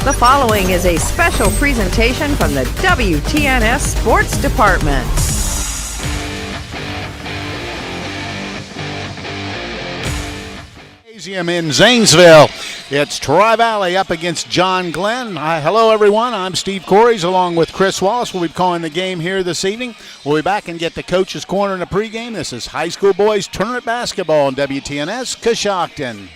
The following is a special presentation from the WTNS Sports Department. In Zanesville, it's Tri-Valley up against John Glenn. Hello, everyone. I'm Steve Corries along with Chris Wallace. We'll be calling the game here this evening. We'll be back and get the coach's corner in the pregame. This is high school boys tournament basketball on WTNS Coshocton.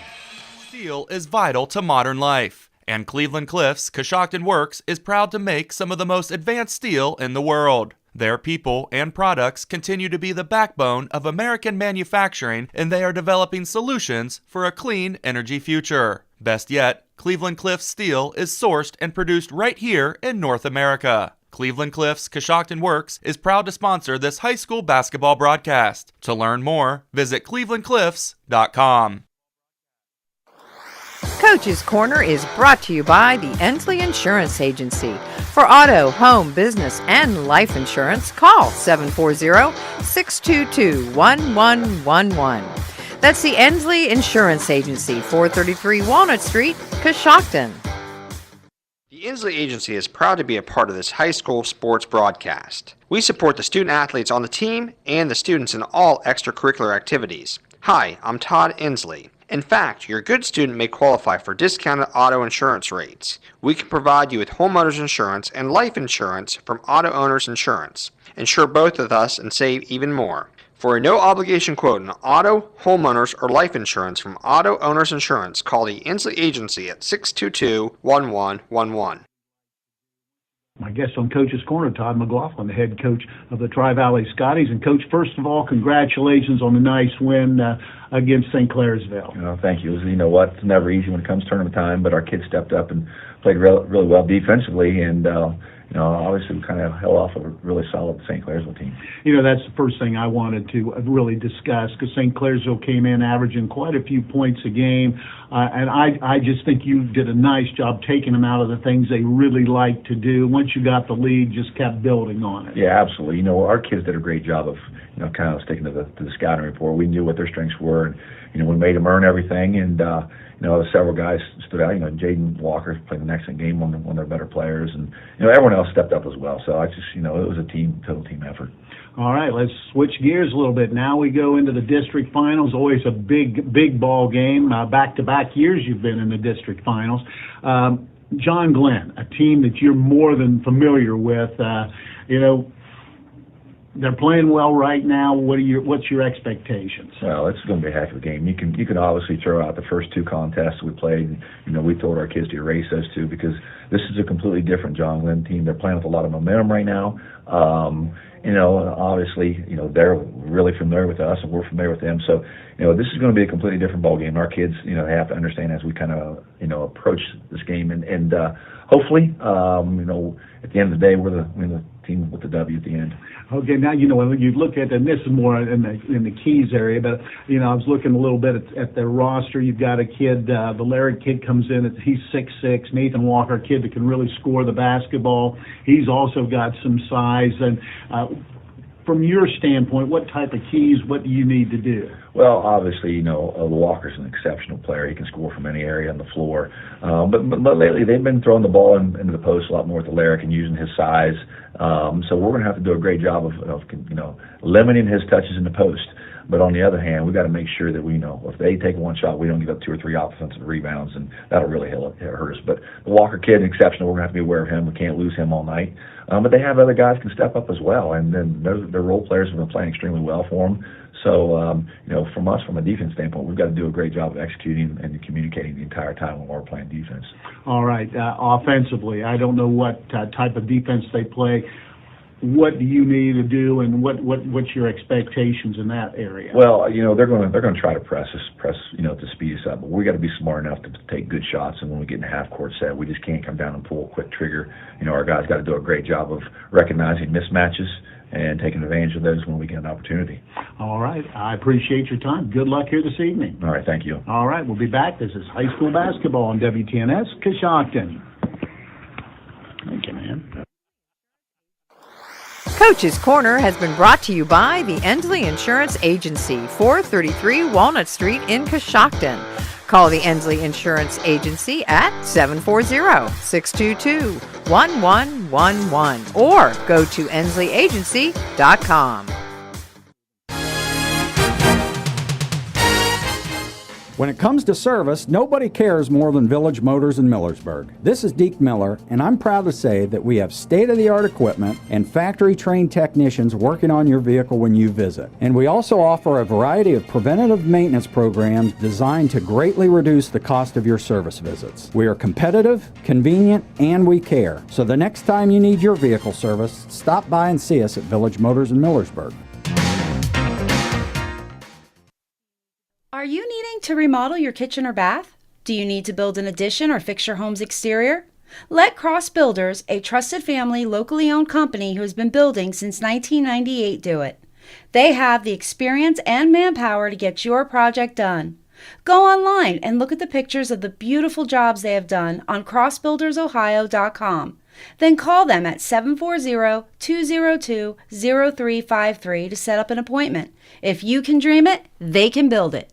Steel is vital to modern life, and Cleveland Cliffs Coshocton Works is proud to make some of the most advanced steel in the world. Their people and products continue to be the backbone of American manufacturing, and they are developing solutions for a clean energy future. Best yet, Cleveland Cliffs steel is sourced and produced right here in North America. Cleveland Cliffs Coshocton Works is proud to sponsor this high school basketball broadcast. To learn more, visit clevelandcliffs.com. Coach's Corner is brought to you by the Ensley Insurance Agency. For auto, home, business, and life insurance, call 740-622-1111. That's the Ensley Insurance Agency, 433 Walnut Street, Coshocton. The Ensley Agency is proud to be a part of this high school sports broadcast. We support the student athletes on the team and the students in all extracurricular activities. Hi, I'm Todd Ensley. In fact, your good student may qualify for discounted auto insurance rates. We can provide you with homeowners insurance and life insurance from Auto Owners Insurance. Insure both with us and save even more. For a no-obligation quote on auto, homeowners, or life insurance from Auto Owners Insurance, call the Ensley Agency at 622-1111. My guest on Coach's Corner, Todd McLaughlin, the head coach of the Tri-Valley Scotties. And, Coach, first of all, congratulations on the nice win against St. Clairsville. Thank you. You know what? It's never easy when it comes tournament time, but our kids stepped up and played really well defensively, and obviously we kind of held off a really solid St. Clairsville team. That's the first thing I wanted to really discuss, because St. Clairsville came in averaging quite a few points a game, and I just think you did a nice job taking them out of the things they really like to do. Once you got the lead, just kept building on it. Yeah, absolutely. Our kids did a great job of kind of sticking to the scouting report. We knew what their strengths were, and we made them earn everything, and several guys stood out. Jaden Walker played an excellent game, one of their better players, and everyone else stepped up as well. So I just it was a total team effort. All right, let's switch gears a little bit. Now we go into the district finals. Always a big ball game. Back-to-back years you've been in the district finals. John Glenn, a team that you're more than familiar with. They're playing well right now. What's your expectations? Well, it's going to be a heck of a game. You can obviously throw out the first two contests we played. We told our kids to erase those two, because this is a completely different John Glenn team. They're playing with a lot of momentum right now. Obviously, they're really familiar with us and we're familiar with them. So, this is going to be a completely different ball game. Our kids, they have to understand as we kind of, approach this game, and hopefully, at the end of the day, we're the team with the W at the end. Okay, now when you look at, and this is more in the Keys area, but I was looking a little bit at their roster. You've got a kid, the Laird kid comes in. He's 6'6". Nathan Walker, a kid that can really score the basketball. He's also got some size. And from your standpoint, what type of keys? What do you need to do? Well, obviously, Walker's an exceptional player. He can score from any area on the floor. But lately, they've been throwing the ball into the post a lot more with the Lyric and using his size. So we're going to have to do a great job of limiting his touches in the post. But on the other hand, we've got to make sure that if they take one shot, we don't give up 2 or 3 offensive rebounds, and that'll really hurt us. But the Walker kid, exceptional. We're going to have to be aware of him. We can't lose him all night. But they have other guys who can step up as well, and then their role players have been playing extremely well for them. So, from us, from a defense standpoint, we've got to do a great job of executing and communicating the entire time when we're playing defense. All right. Offensively, I don't know what type of defense they play. What do you need to do, and what's your expectations in that area? Well, they're going to try to press to speed us up, but we got to be smart enough to take good shots. And when we get in a half court set, we just can't come down and pull a quick trigger. Our guys got to do a great job of recognizing mismatches and taking advantage of those when we get an opportunity. All right. I appreciate your time. Good luck here this evening. All right. Thank you. All right. We'll be back. This is high school basketball on WTNS Coshocton. Thank you, man. Coach's Corner has been brought to you by the Ensley Insurance Agency, 433 Walnut Street in Coshocton. Call the Ensley Insurance Agency at 740-622-1111 or go to ensley.agency.com. When it comes to service, nobody cares more than Village Motors in Millersburg. This is Deke Miller, and I'm proud to say that we have state-of-the-art equipment and factory-trained technicians working on your vehicle when you visit. And we also offer a variety of preventative maintenance programs designed to greatly reduce the cost of your service visits. We are competitive, convenient, and we care. So the next time you need your vehicle service, stop by and see us at Village Motors in Millersburg. Are you needing to remodel your kitchen or bath? Do you need to build an addition or fix your home's exterior? Let Cross Builders, a trusted family, locally owned company who has been building since 1998, do it. They have the experience and manpower to get your project done. Go online and look at the pictures of the beautiful jobs they have done on crossbuildersohio.com. Then call them at 740-202-0353 to set up an appointment. If you can dream it, they can build it.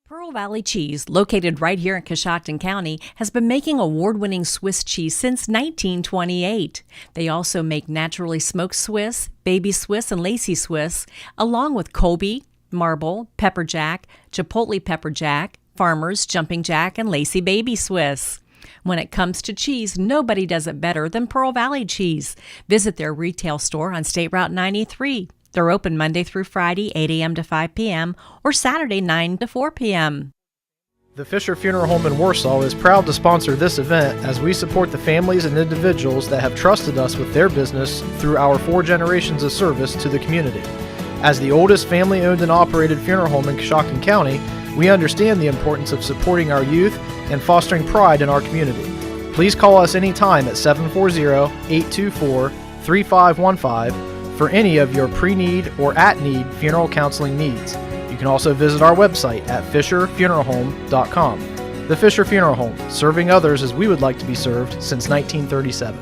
Pearl Valley Cheese, located right here in Coshocton County, has been making award-winning Swiss cheese since 1928. They also make naturally smoked Swiss, baby Swiss, and Lacey Swiss, along with Colby, Marble, Pepper Jack, Chipotle Pepper Jack, Farmers, Jumping Jack, and Lacey Baby Swiss. When it comes to cheese, nobody does it better than Pearl Valley Cheese. Visit their retail store on State Route 93. They're open Monday through Friday, 8 a.m. to 5 p.m., or Saturday, 9 to 4 p.m. The Fisher Funeral Home in Warsaw is proud to sponsor this event as we support the families and individuals that have trusted us with their business through our 4 generations of service to the community. As the oldest family-owned and operated funeral home in Coshocton County, we understand the importance of supporting our youth and fostering pride in our community. Please call us anytime at 740-824-3515 for any of your pre-need or at-need funeral counseling needs. You can also visit our website at fisherfuneralhome.com. The Fisher Funeral Home, serving others as we would like to be served since 1937.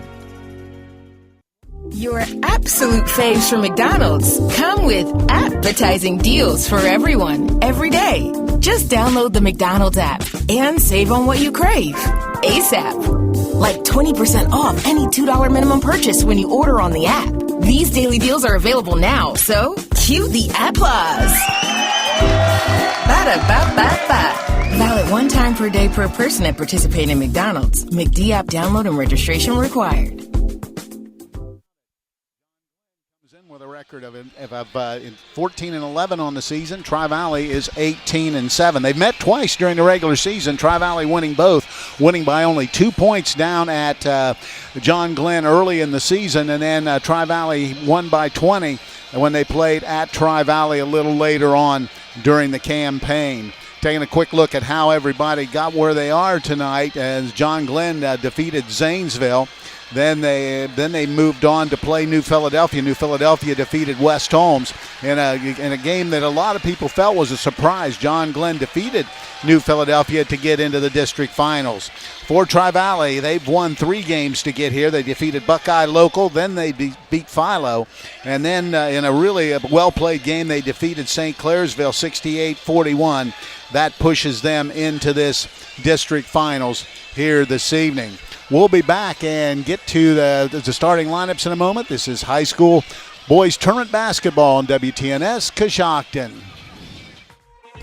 Your absolute faves from McDonald's come with appetizing deals for everyone, every day. Just download the McDonald's app and save on what you crave ASAP. Like 20% off any $2 minimum purchase when you order on the app. These daily deals are available now, so cue the applause. Ba-da-ba-ba-ba. Valid one time per day per person at participating McDonald's. McD app download and registration required. With a record of 14-11 on the season. Tri-Valley is 18-7. They've met twice during the regular season. Tri-Valley winning both, winning by only 2 points down at John Glenn early in the season, and then Tri-Valley won by 20 when they played at Tri-Valley a little later on during the campaign. Taking a quick look at how everybody got where they are tonight as John Glenn defeated Zanesville. Then they moved on to play New Philadelphia. New Philadelphia defeated West Holmes in a game that a lot of people felt was a surprise. John Glenn defeated New Philadelphia to get into the district finals. For Tri-Valley, they've won 3 games to get here. They defeated Buckeye Local, then they beat Philo, and then in a really well-played game, they defeated St. Clairsville 68-41. That pushes them into this district finals here this evening. We'll be back and get to the starting lineups in a moment. This is high school boys tournament basketball on WTNS Coshocton.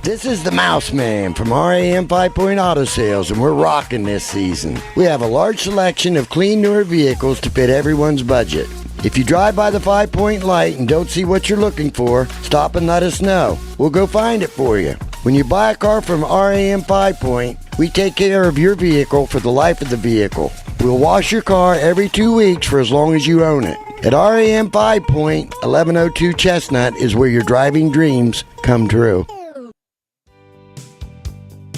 This is the Mouse Man from RAM 5 Point Auto Sales, and we're rocking this season. We have a large selection of clean, newer vehicles to fit everyone's budget. If you drive by the 5 Point light and don't see what you're looking for, stop and let us know. We'll go find it for you. When you buy a car from RAM 5 Point, we take care of your vehicle for the life of the vehicle. We'll wash your car every 2 weeks for as long as you own it. At RAM 5 Point, 1102 Chestnut is where your driving dreams come true.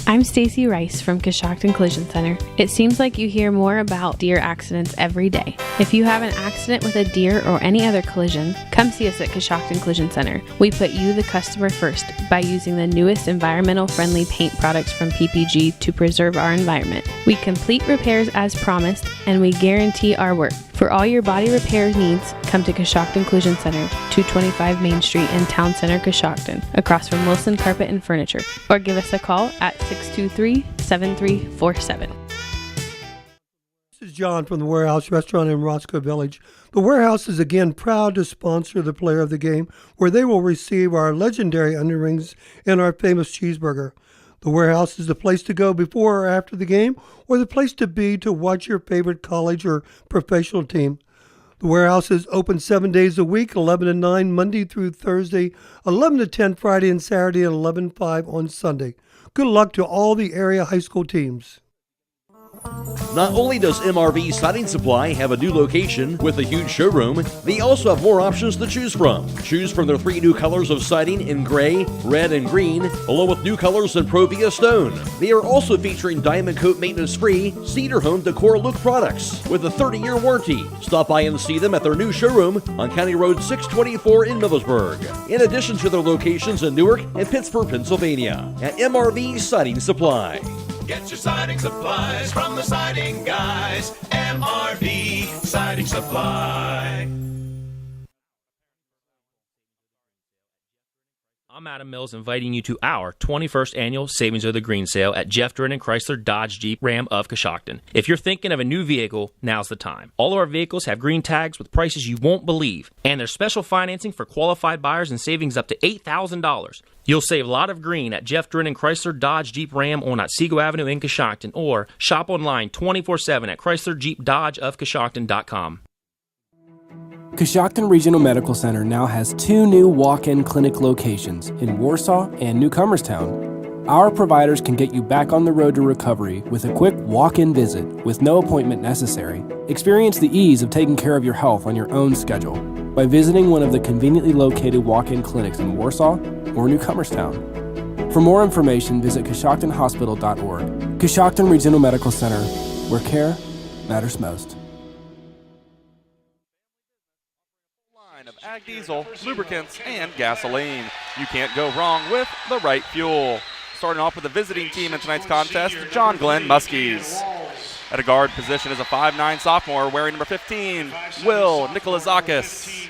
I'm Stacy Rice from Coshocton Collision Center. It seems like you hear more about deer accidents every day. If you have an accident with a deer or any other collision, come see us at Coshocton Collision Center. We put you, the customer, first by using the newest environmental-friendly paint products from PPG to preserve our environment. We complete repairs as promised, and we guarantee our work. For all your body repair needs, come to Coshocton Collision Center, 225 Main Street in Town Center, Coshocton, across from Wilson Carpet and Furniture, or give us a call at 623-7347. This is John from the Warehouse Restaurant in Roscoe Village. The Warehouse is again proud to sponsor the player of the game, where they will receive our legendary onion rings and our famous cheeseburger. The Warehouse is the place to go before or after the game, or the place to be to watch your favorite college or professional team. The Warehouse is open 7 days a week, 11 to 9 Monday through Thursday, 11 to 10 Friday and Saturday, and 11 to 5 on Sunday. Good luck to all the area high school teams. Not only does MRV Siding Supply have a new location with a huge showroom, they also have more options to choose from. Choose from their 3 new colors of siding in gray, red, and green, along with new colors in Provia Stone. They are also featuring Diamond Coat maintenance-free Cedar Home Decor Look products with a 30-year warranty. Stop by and see them at their new showroom on County Road 624 in Millersburg, in addition to their locations in Newark and Pittsburgh, Pennsylvania, at MRV Siding Supply. Get your siding supplies from the siding guys. MRV Siding Supply. I'm Adam Mills, inviting you to our 21st annual Savings of the Green sale at Jeff Drennan Chrysler Dodge Jeep Ram of Coshocton. If you're thinking of a new vehicle, now's the time. All of our vehicles have green tags with prices you won't believe, and there's special financing for qualified buyers and savings up to $8,000. You'll save a lot of green at Jeff Drennan Chrysler Dodge Jeep Ram on Otsego Avenue in Coshocton, or shop online 24/7 at ChryslerJeepDodgeofCoshocton.com. Coshocton Regional Medical Center now has 2 new walk-in clinic locations in Warsaw and Newcomerstown. Our providers can get you back on the road to recovery with a quick walk-in visit with no appointment necessary. Experience the ease of taking care of your health on your own schedule by visiting one of the conveniently located walk-in clinics in Warsaw or Newcomerstown. For more information, visit CoshoctonHospital.org. Coshocton Regional Medical Center, where care matters most. Of Ag Diesel, lubricants, and gasoline. You can't go wrong with the right fuel. Starting off with the visiting team in tonight's contest, John Glenn Muskies. At a guard position is a 5'9" sophomore wearing number 15, Will Nikolazakis.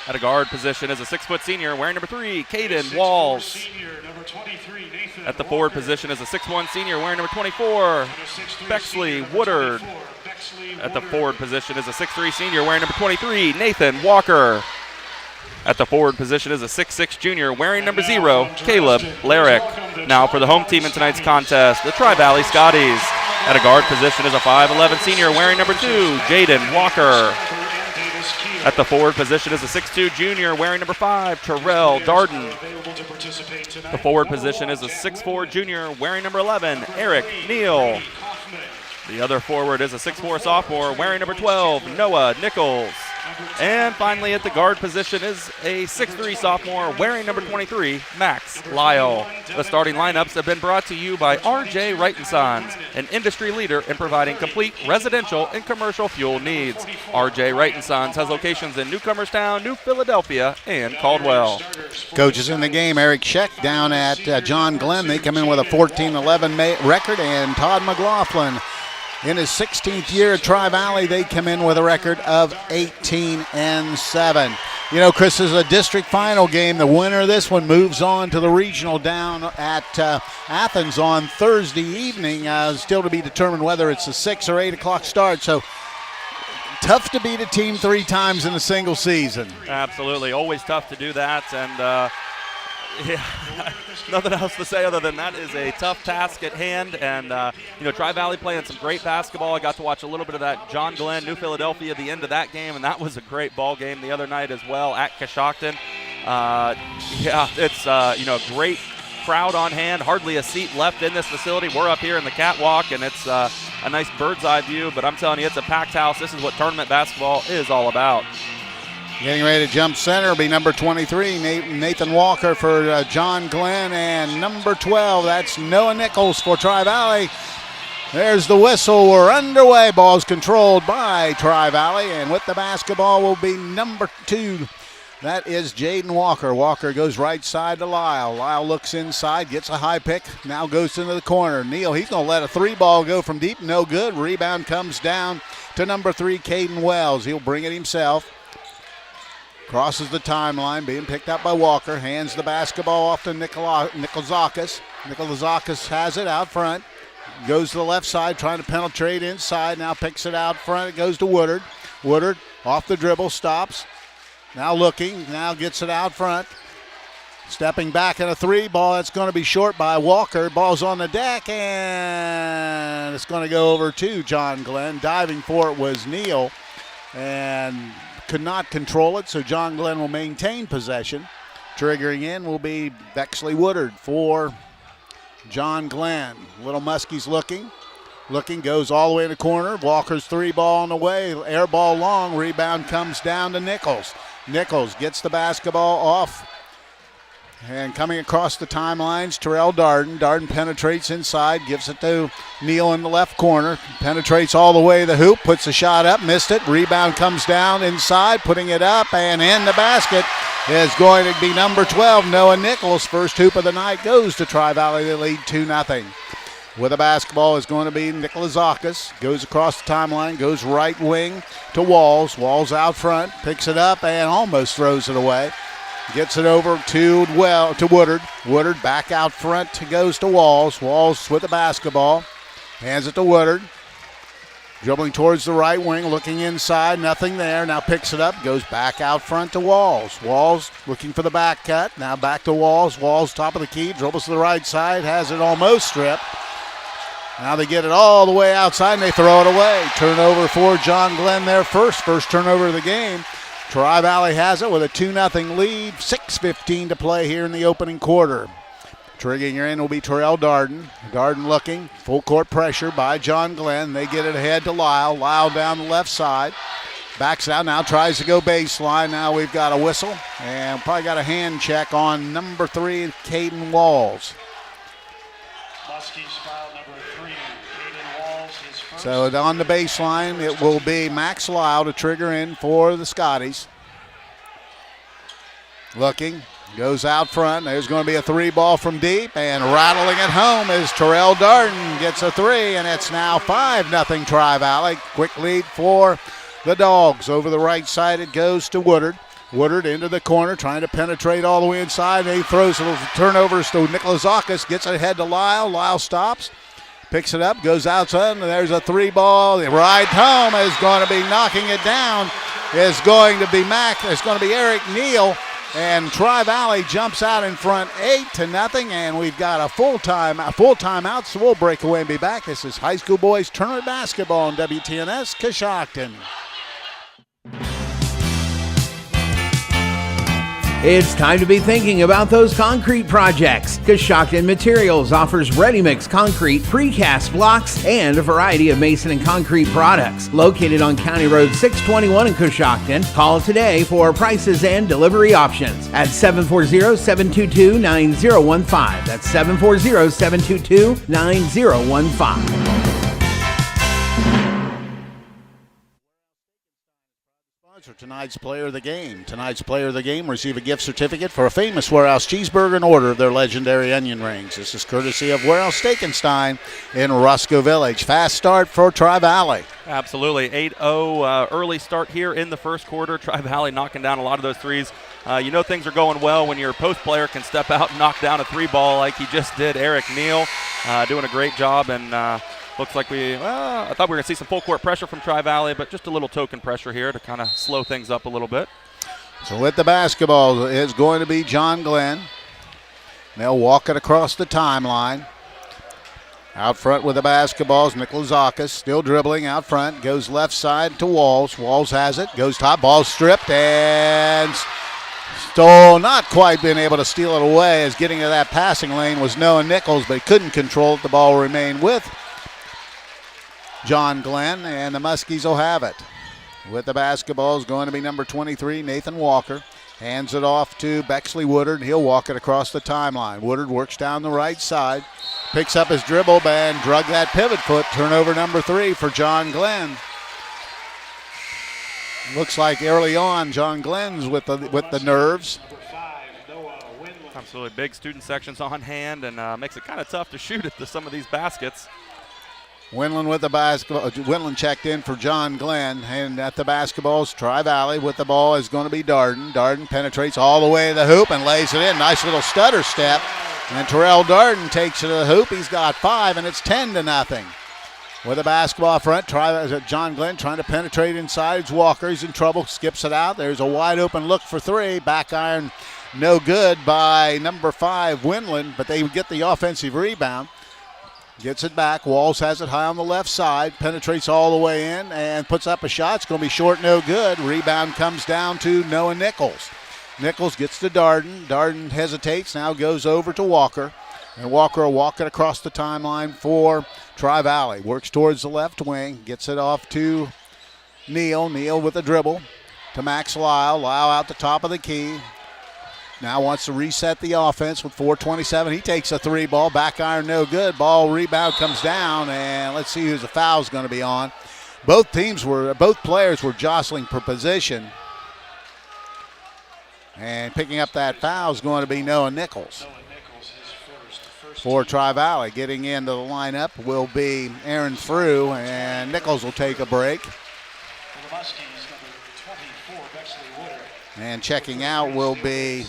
At a guard position is a 6' senior wearing number 3, Caden Walls. At the forward position is a 6'1" senior wearing number 24, Bexley Woodard. At the forward position is a 6'3" senior wearing number 23, Nathan Walker. At the forward position is a 6'6" junior wearing number 0, Caleb Larrick. Now for the home team in tonight's contest, the Tri-Valley Scotties. At a guard position is a 5'11" senior wearing number 2, Jaden Walker. At the forward position is a 6'2" junior wearing number 5, Terrell Darden. The forward position is a 6'4" junior wearing number 11, Eric Neal. The other forward is a 6'4" sophomore wearing number 12, Noah Nichols. And finally at the guard position is a 6'3" sophomore wearing number 23, Max Lyle. The starting lineups have been brought to you by R.J. Wright & Sons, an industry leader in providing complete residential and commercial fuel needs. R.J. Wright & Sons has locations in Newcomerstown, New Philadelphia, and Caldwell. Coaches in the game, Eric Scheck down at John Glenn. They come in with a 14-11 record, and Todd McLaughlin in his 16th year at Tri-Valley, they come in with a record of 18-7. You know, Chris, this is a district final game. The winner of this one moves on to the regional down at Athens on Thursday evening. Still to be determined whether it's a 6 or 8 o'clock start. So tough to beat a team 3 times in a single season. Absolutely. Always tough to do that. And yeah, nothing else to say other than that is a tough task at hand. And, you know, Tri-Valley playing some great basketball. I got to watch a little bit of that John Glenn, New Philadelphia, the end of that game, and that was a great ball game the other night as well at Coshocton. Yeah, it's, you know, great crowd on hand. Hardly a seat left in this facility. We're up here in the catwalk, and it's a nice bird's eye view. But I'm telling you, it's a packed house. This is what tournament basketball is all about. Getting ready to jump center will be number 23, Nathan Walker for John Glenn, and number 12, that's Noah Nichols for Tri-Valley. There's the whistle. We're underway. Ball's controlled by Tri-Valley, and with the basketball will be number 2, That is Jaden Walker. Walker goes right side to Lyle. Lyle looks inside, gets a high pick, now goes into the corner. Neal, he's going to let a 3-ball go from deep, no good. Rebound comes down to number 3, Caden Wells. He'll bring it himself. Crosses the timeline, being picked up by Walker. Hands the basketball off to Nikolazakis. Nikolazakis has it out front. Goes to the left side, trying to penetrate inside. Now picks it out front. It goes to Woodard. Woodard off the dribble, stops. Now looking, now gets it out front. Stepping back in a 3-ball. That's going to be short by Walker. Ball's on the deck, and it's going to go over to John Glenn. Diving for it was Neal, and could not control it, so John Glenn will maintain possession. Triggering in will be Bexley Woodard for John Glenn. Little Muskie's looking, goes all the way in the corner. Walker's 3-ball on the way, air ball long. Rebound comes down to Nichols. Nichols gets the basketball off, and coming across the timelines, Terrell Darden. Darden penetrates inside, gives it to Neal in the left corner. Penetrates all the way to the hoop, puts the shot up, missed it. Rebound comes down inside, putting it up, and in the basket is going to be number 12, Noah Nichols. First hoop of the night goes to Tri-Valley. They lead 2-0. With the basketball is going to be Nikolazakis. Goes across the timeline, goes right wing to Walls. Walls out front, picks it up, and almost throws it away. Gets it over to Woodard. Woodard back out front, goes to Walls. Walls with the basketball. Hands it to Woodard. Dribbling towards the right wing, looking inside, nothing there. Now picks it up, goes back out front to Walls. Walls looking for the back cut. Now back to Walls. Walls top of the key, dribbles to the right side, has it almost stripped. Now they get it all the way outside and they throw it away. Turnover for John Glenn there first turnover of the game. Tri-Valley has it with a 2-0 lead. 6:15 to play here in the opening quarter. Triggering in will be Terrell Darden. Darden looking, full court pressure by John Glenn. They get it ahead to Lyle. Lyle down the left side. Backs out now, tries to go baseline. Now we've got a whistle and probably got a hand check on number 3, Caden Walls. So on the baseline, it will be Max Lyle to trigger in for the Scotties. Looking, goes out front. There's going to be a 3-ball from deep, and rattling it home is Terrell Darden. Gets a 3, and it's now 5-0 Tri-Valley. Quick lead for the Dogs. Over the right side, it goes to Woodard. Woodard into the corner, trying to penetrate all the way inside. He throws little turnovers to Nikolazakis, gets it ahead to Lyle. Lyle stops. Picks it up, goes outside, and there's a 3-ball. The ride home is going to be knocking it down. It's going to be Eric Neal, and Tri-Valley jumps out in front 8-0, and we've got a full timeout, so we'll break away and be back. This is high school boys tournament basketball on WTNS Coshocton. It's time to be thinking about those concrete projects. Coshocton Materials offers ready-mix concrete, precast blocks, and a variety of mason and concrete products. Located on County Road 621 in Coshocton, call today for prices and delivery options at 740-722-9015. That's 740-722-9015. For tonight's player of the game. Tonight's player of the game receive a gift certificate for a famous Warehouse cheeseburger and order of their legendary onion rings. This is courtesy of Warehouse Steak and Stein in Roscoe Village. Fast start for Tri-Valley. Absolutely. 8-0 early start here in the first quarter. Tri-Valley knocking down a lot of those threes. You know things are going well when your post player can step out and knock down a 3-ball like he just did. Eric Neal doing a great job, and looks like I thought we were going to see some full court pressure from Tri-Valley, but just a little token pressure here to kind of slow things up a little bit. So with the basketball is going to be John Glenn. They'll walk it across the timeline. Out front with the basketball is Nikolazakis, still dribbling out front. Goes left side to Walls. Walls has it. Goes top. Ball stripped and stole. Not quite been able to steal it away, as getting to that passing lane was Noah Nichols, but he couldn't control it. The ball remained with John Glenn, and the Muskies will have it. With the basketball is going to be number 23, Nathan Walker. Hands it off to Bexley Woodard. He'll walk it across the timeline. Woodard works down the right side. Picks up his dribble and drug that pivot foot. Turnover number 3 for John Glenn. Looks like early on John Glenn's with the nerves. Absolutely big student sections on hand, and makes it kind of tough to shoot at some of these baskets. Winland with the basketball. Winland checked in for John Glenn, and at the basketballs, Tri-Valley with the ball is going to be Darden. Darden penetrates all the way to the hoop and lays it in. Nice little stutter step. And Terrell Darden takes it to the hoop. He's got 5, and it's 10-0. With the basketball front, John Glenn trying to penetrate inside. It's Walker. He's in trouble. Skips it out. There's a wide open look for 3. Back iron, no good by number 5, Winland, but they get the offensive rebound. Gets it back. Walls has it high on the left side. Penetrates all the way in and puts up a shot. It's going to be short, no good. Rebound comes down to Noah Nichols. Nichols gets to Darden. Darden hesitates, now goes over to Walker. And Walker will walk it across the timeline for Tri-Valley. Works towards the left wing. Gets it off to Neal. Neal with a dribble to Max Lyle. Lyle out the top of the key. Now wants to reset the offense with 4:27. He takes a 3 ball. Back iron, no good. Ball rebound comes down, and let's see who's the foul's going to be on. Both players were jostling for position. And picking up that foul is going to be Noah Nichols. For Tri-Valley, getting into the lineup will be Aaron Frew, and Nichols will take a break. And checking out will be,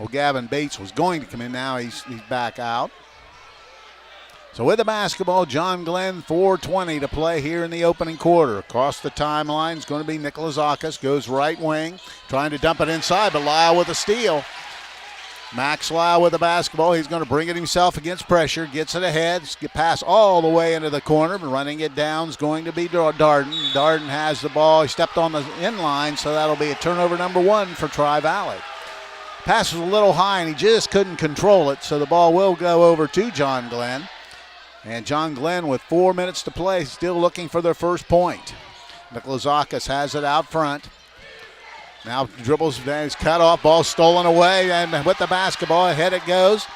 Gavin Bates was going to come in. Now he's back out. So with the basketball, John Glenn, 4:20 to play here in the opening quarter. Across the timeline is going to be Nicholas Akas. Goes right wing, trying to dump it inside, but Lyle with a steal. Max Lyle with the basketball. He's going to bring it himself against pressure. Gets it ahead. Pass all the way into the corner. Running it down is going to be Darden. Darden has the ball. He stepped on the inline, so that'll be a turnover number 1 for Tri-Valley. Pass was a little high, and he just couldn't control it, so the ball will go over to John Glenn. And John Glenn with 4 minutes to play, still looking for their first point. Nicholas Akas has it out front. Now dribbles, he's cut off, ball stolen away, and with the basketball, ahead it goes.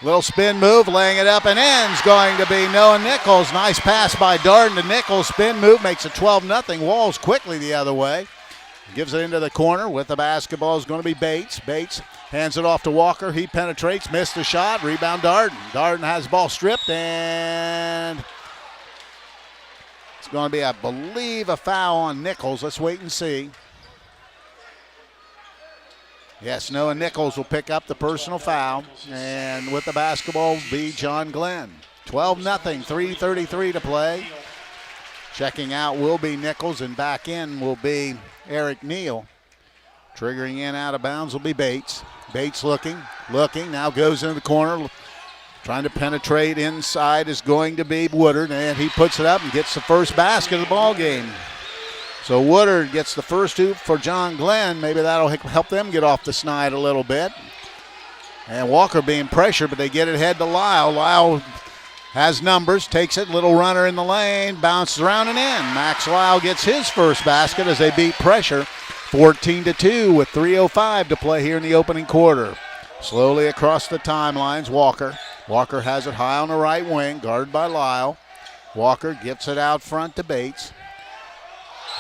Little spin move, laying it up and ends, going to be Noah Nichols. Nice pass by Darden to Nichols. Spin move makes it 12-0. Walls quickly the other way. Gives it into the corner. With the basketball is going to be Bates. Bates hands it off to Walker. He penetrates, missed the shot. Rebound Darden. Darden has the ball stripped, and it's going to be, I believe, a foul on Nichols. Let's wait and see. Yes, Noah Nichols will pick up the personal foul, and with the basketball will be John Glenn. 12-0, 3:33 to play. Checking out will be Nichols, and back in will be Eric Neal. Triggering in out of bounds will be Bates. Bates looking, now goes into the corner. Trying to penetrate inside is going to be Woodard, and he puts it up and gets the first basket of the ball game. So Woodard gets the first hoop for John Glenn. Maybe that'll help them get off the snide a little bit. And Walker being pressured, but they get it ahead to Lyle. Lyle has numbers, takes it, little runner in the lane, bounces around and in. Max Lyle gets his first basket as they beat pressure. 14-2 with 3:05 to play here in the opening quarter. Slowly across the timelines, Walker. Walker has it high on the right wing, guarded by Lyle. Walker gets it out front to Bates.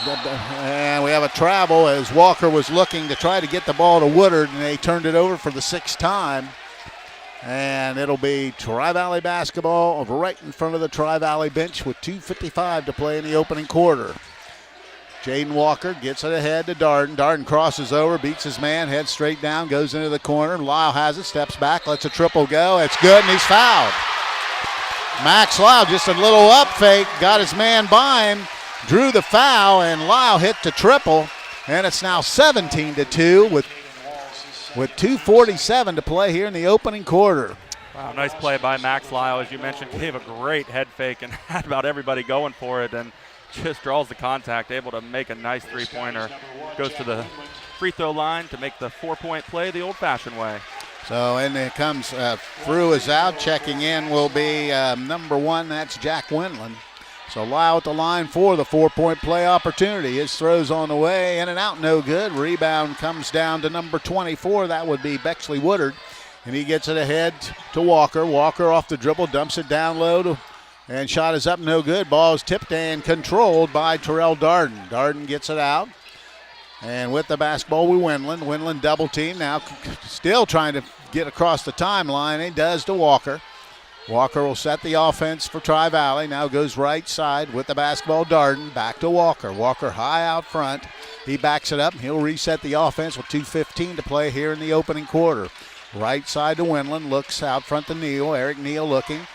And we have a travel as Walker was looking to try to get the ball to Woodard, and they turned it over for the 6th time. And it'll be Tri-Valley basketball right in front of the Tri-Valley bench with 2:55 to play in the opening quarter. Jaden Walker gets it ahead to Darden. Darden crosses over, beats his man, heads straight down, goes into the corner. Lyle has it, steps back, lets a triple go. It's good, and he's fouled. Max Lyle just a little up fake, got his man by him, drew the foul, and Lyle hit the triple. And it's now 17-2 with 2:47 to play here in the opening quarter. Wow, nice play by Max Lyle. As you mentioned, gave a great head fake and had about everybody going for it, and just draws the contact, able to make a nice three-pointer. Goes to the free throw line to make the 4-point play the old-fashioned way. So in it comes, Frew is out. Checking in will be number 1, that's Jack Winland. So Lyle at the line for the 4-point play opportunity. His throw's on the way, in and out, no good. Rebound comes down to number 24. That would be Bexley Woodard. And he gets it ahead to Walker. Walker off the dribble, dumps it down low And shot is up, no good. Ball is tipped and controlled by Terrell Darden. Darden gets it out. And with the basketball, Windland. Windland double team now, still trying to get across the timeline. He does to Walker. Walker will set the offense for Tri-Valley. Now goes right side with the basketball. Darden back to Walker. Walker high out front. He backs it up. He'll reset the offense with 2:15 to play here in the opening quarter. Right side to Windland. Looks out front to Neal. Eric Neal looking.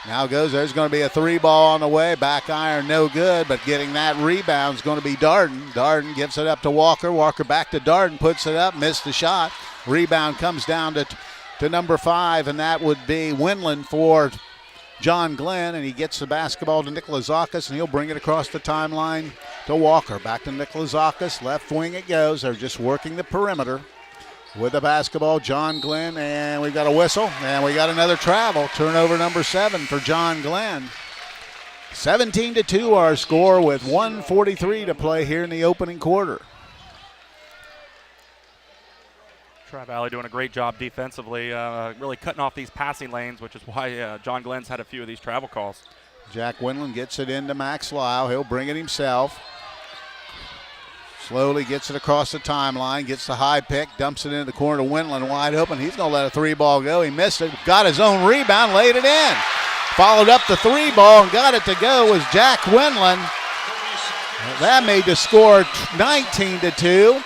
Now goes, there's going to be a 3-ball on the way. Back iron, no good, but getting that rebound is going to be Darden. Darden gives it up to Walker. Walker back to Darden, puts it up, missed the shot. Rebound comes down to number 5, and that would be Windland for John Glenn, and he gets the basketball to Nikolazakis, and he'll bring it across the timeline to Walker. Back to Nikolazakis, left wing it goes. They're just working the perimeter. With the basketball, John Glenn, and we've got a whistle, and we got another travel. Turnover number 7 for John Glenn. 17-2 our score with 1:43 to play here in the opening quarter. Tri-Valley doing a great job defensively, really cutting off these passing lanes, which is why John Glenn's had a few of these travel calls. Jack Windland gets it into Max Lyle. He'll bring it himself. Slowly gets it across the timeline, gets the high pick, dumps it into the corner to Windland, wide open. He's going to let a 3-ball go. He missed it, got his own rebound, laid it in. Followed up the 3-ball and got it to go was Jack Windland. That made the score 19-2.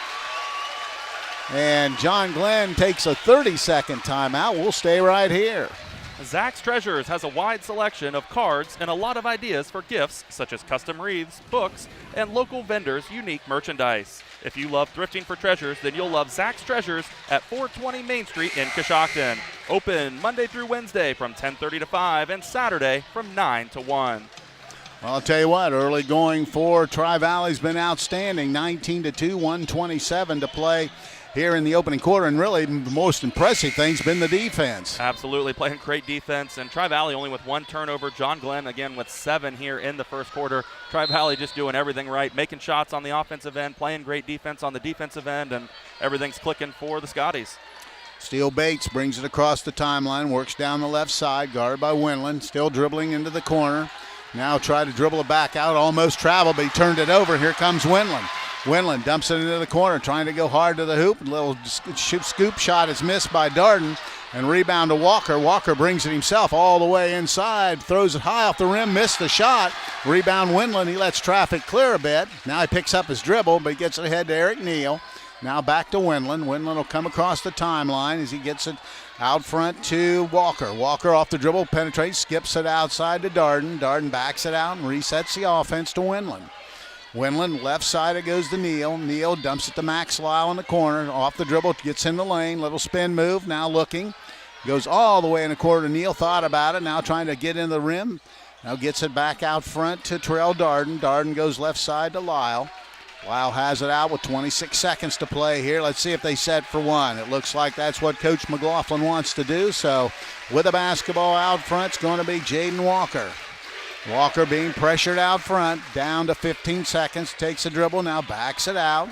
And John Glenn takes a 30-second timeout. We'll stay right here. Zach's Treasures has a wide selection of cards and a lot of ideas for gifts such as custom wreaths, books, and local vendors' unique merchandise. If you love thrifting for treasures, then you'll love Zach's Treasures at 420 Main Street in Coshocton. Open Monday through Wednesday from 10:30 to 5 and Saturday from 9 to 1. Well, I'll tell you what, early going for Tri-Valley's been outstanding. 19-2, 127 to play here in the opening quarter, and really the most impressive thing's been the defense. Absolutely, playing great defense, and Tri-Valley only with 1 turnover. John Glenn again with 7 here in the first quarter. Tri-Valley just doing everything right, making shots on the offensive end, playing great defense on the defensive end, and everything's clicking for the Scotties. Steele Bates brings it across the timeline, works down the left side, guarded by Windland, still dribbling into the corner. Now try to dribble it back out, almost traveled, but he turned it over. Here comes Windland. Windland dumps it into the corner, trying to go hard to the hoop. A little scoop shot is missed by Darden, and rebound to Walker. Walker brings it himself all the way inside, throws it high off the rim, missed the shot. Rebound Windland, he lets traffic clear a bit. Now he picks up his dribble, but he gets it ahead to Eric Neal. Now back to Windland. Windland will come across the timeline as he gets it out front to Walker. Walker off the dribble, penetrates, skips it outside to Darden. Darden backs it out and resets the offense to Windland. Windland, left side, it goes to Neal. Neal dumps it to Max Lyle in the corner. Off the dribble, gets in the lane. Little spin move, now looking. Goes all the way in the corner. Neal thought about it, now trying to get in the rim. Now gets it back out front to Terrell Darden. Darden goes left side to Lyle. Lyle has it out with 26 seconds to play here. Let's see if they set for one. It looks like that's what Coach McLaughlin wants to do. So with the basketball out front, it's going to be Jaden Walker. Walker being pressured out front, down to 15 seconds, takes a dribble, now backs it out.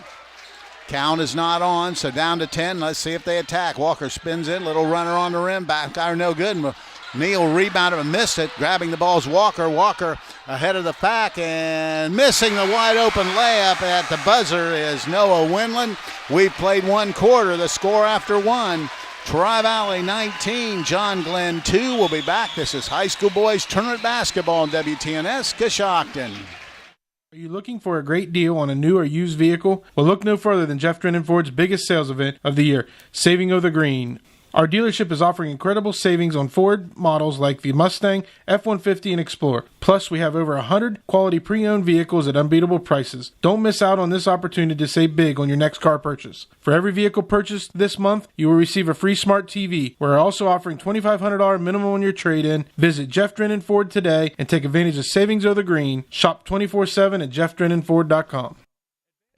Count is not on, so down to 10. Let's see if they attack. Walker spins in, little runner on the rim, back iron no good. Neal rebounded and missed it. Grabbing the ball is Walker. Walker ahead of the pack and missing the wide open layup at the buzzer is Noah Windland. We've played 1 quarter, the score after 1. Tri-Valley 19, John Glenn 2. We'll be back. This is high school boys tournament basketball on WTNS Coshocton. Are you looking for a great deal on a new or used vehicle? Well, look no further than Jeff Drennan Ford's biggest sales event of the year, Saving of the Green. Our dealership is offering incredible savings on Ford models like the Mustang, F-150, and Explorer. Plus, we have over 100 quality pre-owned vehicles at unbeatable prices. Don't miss out on this opportunity to save big on your next car purchase. For every vehicle purchased this month, you will receive a free smart TV. We're also offering $2,500 minimum on your trade-in. Visit Jeff Drennan Ford today and take advantage of Savings of the Green. Shop 24/7 at jeffdrennanford.com.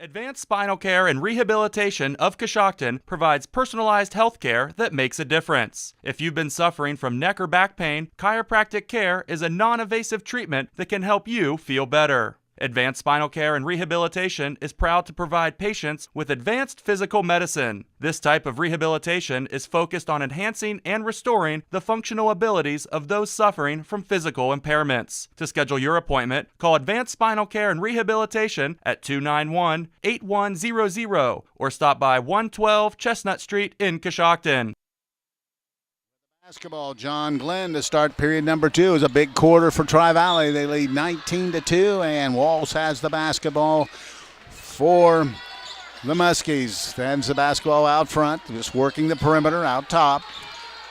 Advanced Spinal Care and Rehabilitation of Coshocton provides personalized health care that makes a difference. If you've been suffering from neck or back pain, chiropractic care is a non-invasive treatment that can help you feel better. Advanced Spinal Care and Rehabilitation is proud to provide patients with advanced physical medicine. This type of rehabilitation is focused on enhancing and restoring the functional abilities of those suffering from physical impairments. To schedule your appointment, call Advanced Spinal Care and Rehabilitation at 291-8100 or stop by 112 Chestnut Street in Coshocton. Basketball, John Glenn to start period number 2 is a big quarter for Tri-Valley. They lead 19-2, and Wallace has the basketball for the Muskies. Sends the basketball out front, just working the perimeter out top.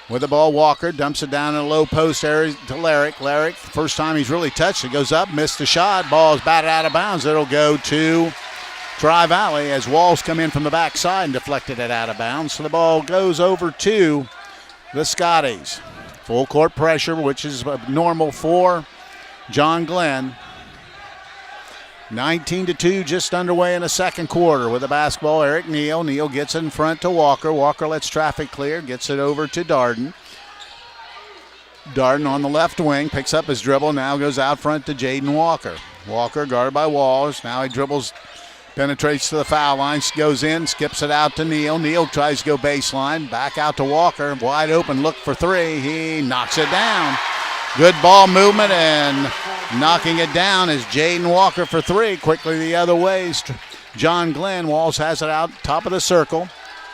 With the ball, Walker dumps it down in a low post area to Larrick. Larrick, first time he's really touched it, goes up, missed the shot. Ball is batted out of bounds. It'll go to Tri-Valley as Walls come in from the backside and deflected it out of bounds. So the ball goes over to the Scotties. Full court pressure, which is normal for John Glenn. 19-2, just underway in the second quarter. With the basketball, Eric Neal. Neal gets in front to Walker. Walker lets traffic clear, gets it over to Darden. Darden on the left wing, picks up his dribble, now goes out front to Jaden Walker. Walker guarded by Wallace. Now he dribbles, penetrates to the foul line, goes in, skips it out to Neal. Neal tries to go baseline, back out to Walker. Wide open, look for three. He knocks it down. Good ball movement, and knocking it down is Jaden Walker for three. Quickly the other way, John Glenn. Walls has it out top of the circle.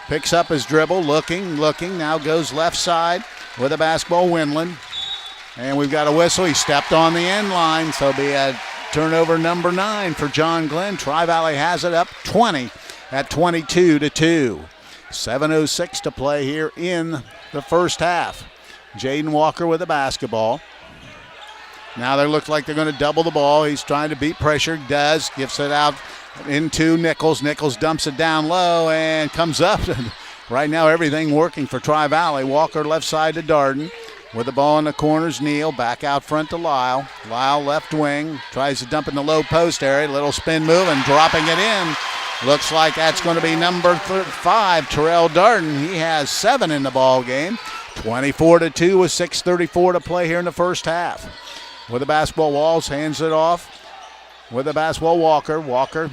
Picks up his dribble, looking. Now goes left side with the basketball, Windland. And we've got a whistle. He stepped on the end line, so it'll be a turnover number 9 for John Glenn. Tri-Valley has it up 20 at 22-2. 7:06 to play here in the first half. Jaden Walker with the basketball. Now they look like they're going to double the ball. He's trying to beat pressure. Does. Gives it out into Nichols. Nichols dumps it down low and comes up. Right now everything working for Tri-Valley. Walker left side to Darden. With the ball in the corners, Neal back out front to Lyle. Lyle left wing, tries to dump in the low post area. Little spin move and dropping it in. Looks like that's going to be number 5, Terrell Darden. He has 7 in the ball game. 24-2 with 6:34 to play here in the first half. With the basketball, Walls hands it off. With the basketball, Walker. Walker.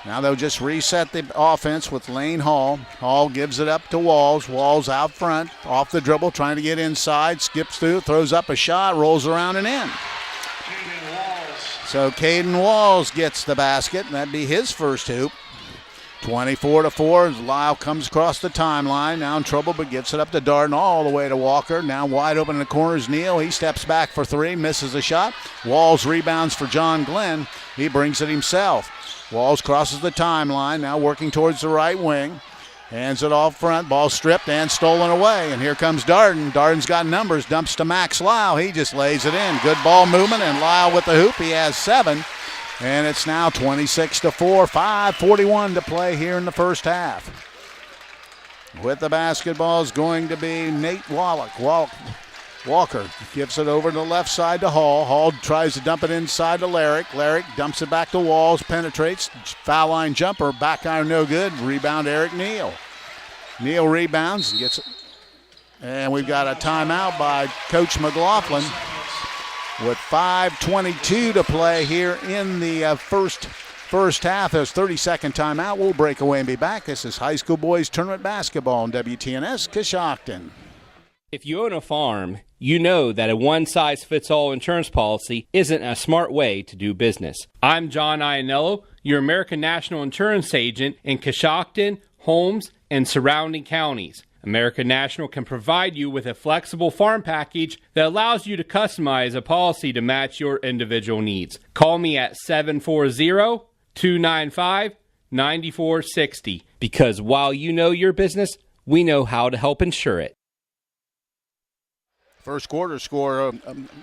Now they'll just reset the offense with Lane Hall. Hall gives it up to Walls. Walls out front, off the dribble, trying to get inside, skips through, throws up a shot, rolls around and in. So Caden Walls gets the basket, and that'd be his first hoop. 24-4, Lyle comes across the timeline, now in trouble, but gets it up to Darden all the way to Walker. Now wide open in the corners, Neal. He steps back for 3, misses the shot. Walls rebounds for John Glenn. He brings it himself. Walls crosses the timeline, now working towards the right wing. Hands it off front, ball stripped and stolen away. And here comes Darden. Darden's got numbers, dumps to Max Lyle. He just lays it in. Good ball movement, and Lyle with the hoop. He has 7. And it's now 26-4, 5:41 to play here in the first half. With the basketball is going to be Nate Wallach. Walker gives it over to the left side to Hall. Hall tries to dump it inside to Larrick. Larrick dumps it back to Walls, penetrates. Foul line jumper, back iron no good. Rebound Eric Neal. Neal rebounds and gets it. And we've got a timeout by Coach McLaughlin with 5:22 to play here in the first half. There's 30-second timeout. We'll break away and be back. This is high school boys tournament basketball on WTNS Coshocton. If you own a farm, you know that a one-size-fits-all insurance policy isn't a smart way to do business. I'm John Iannello, your American National Insurance agent in Coshocton, Holmes, and surrounding counties. American National can provide you with a flexible farm package that allows you to customize a policy to match your individual needs. Call me at 740-295-9460 because while you know your business, we know how to help insure it. First quarter score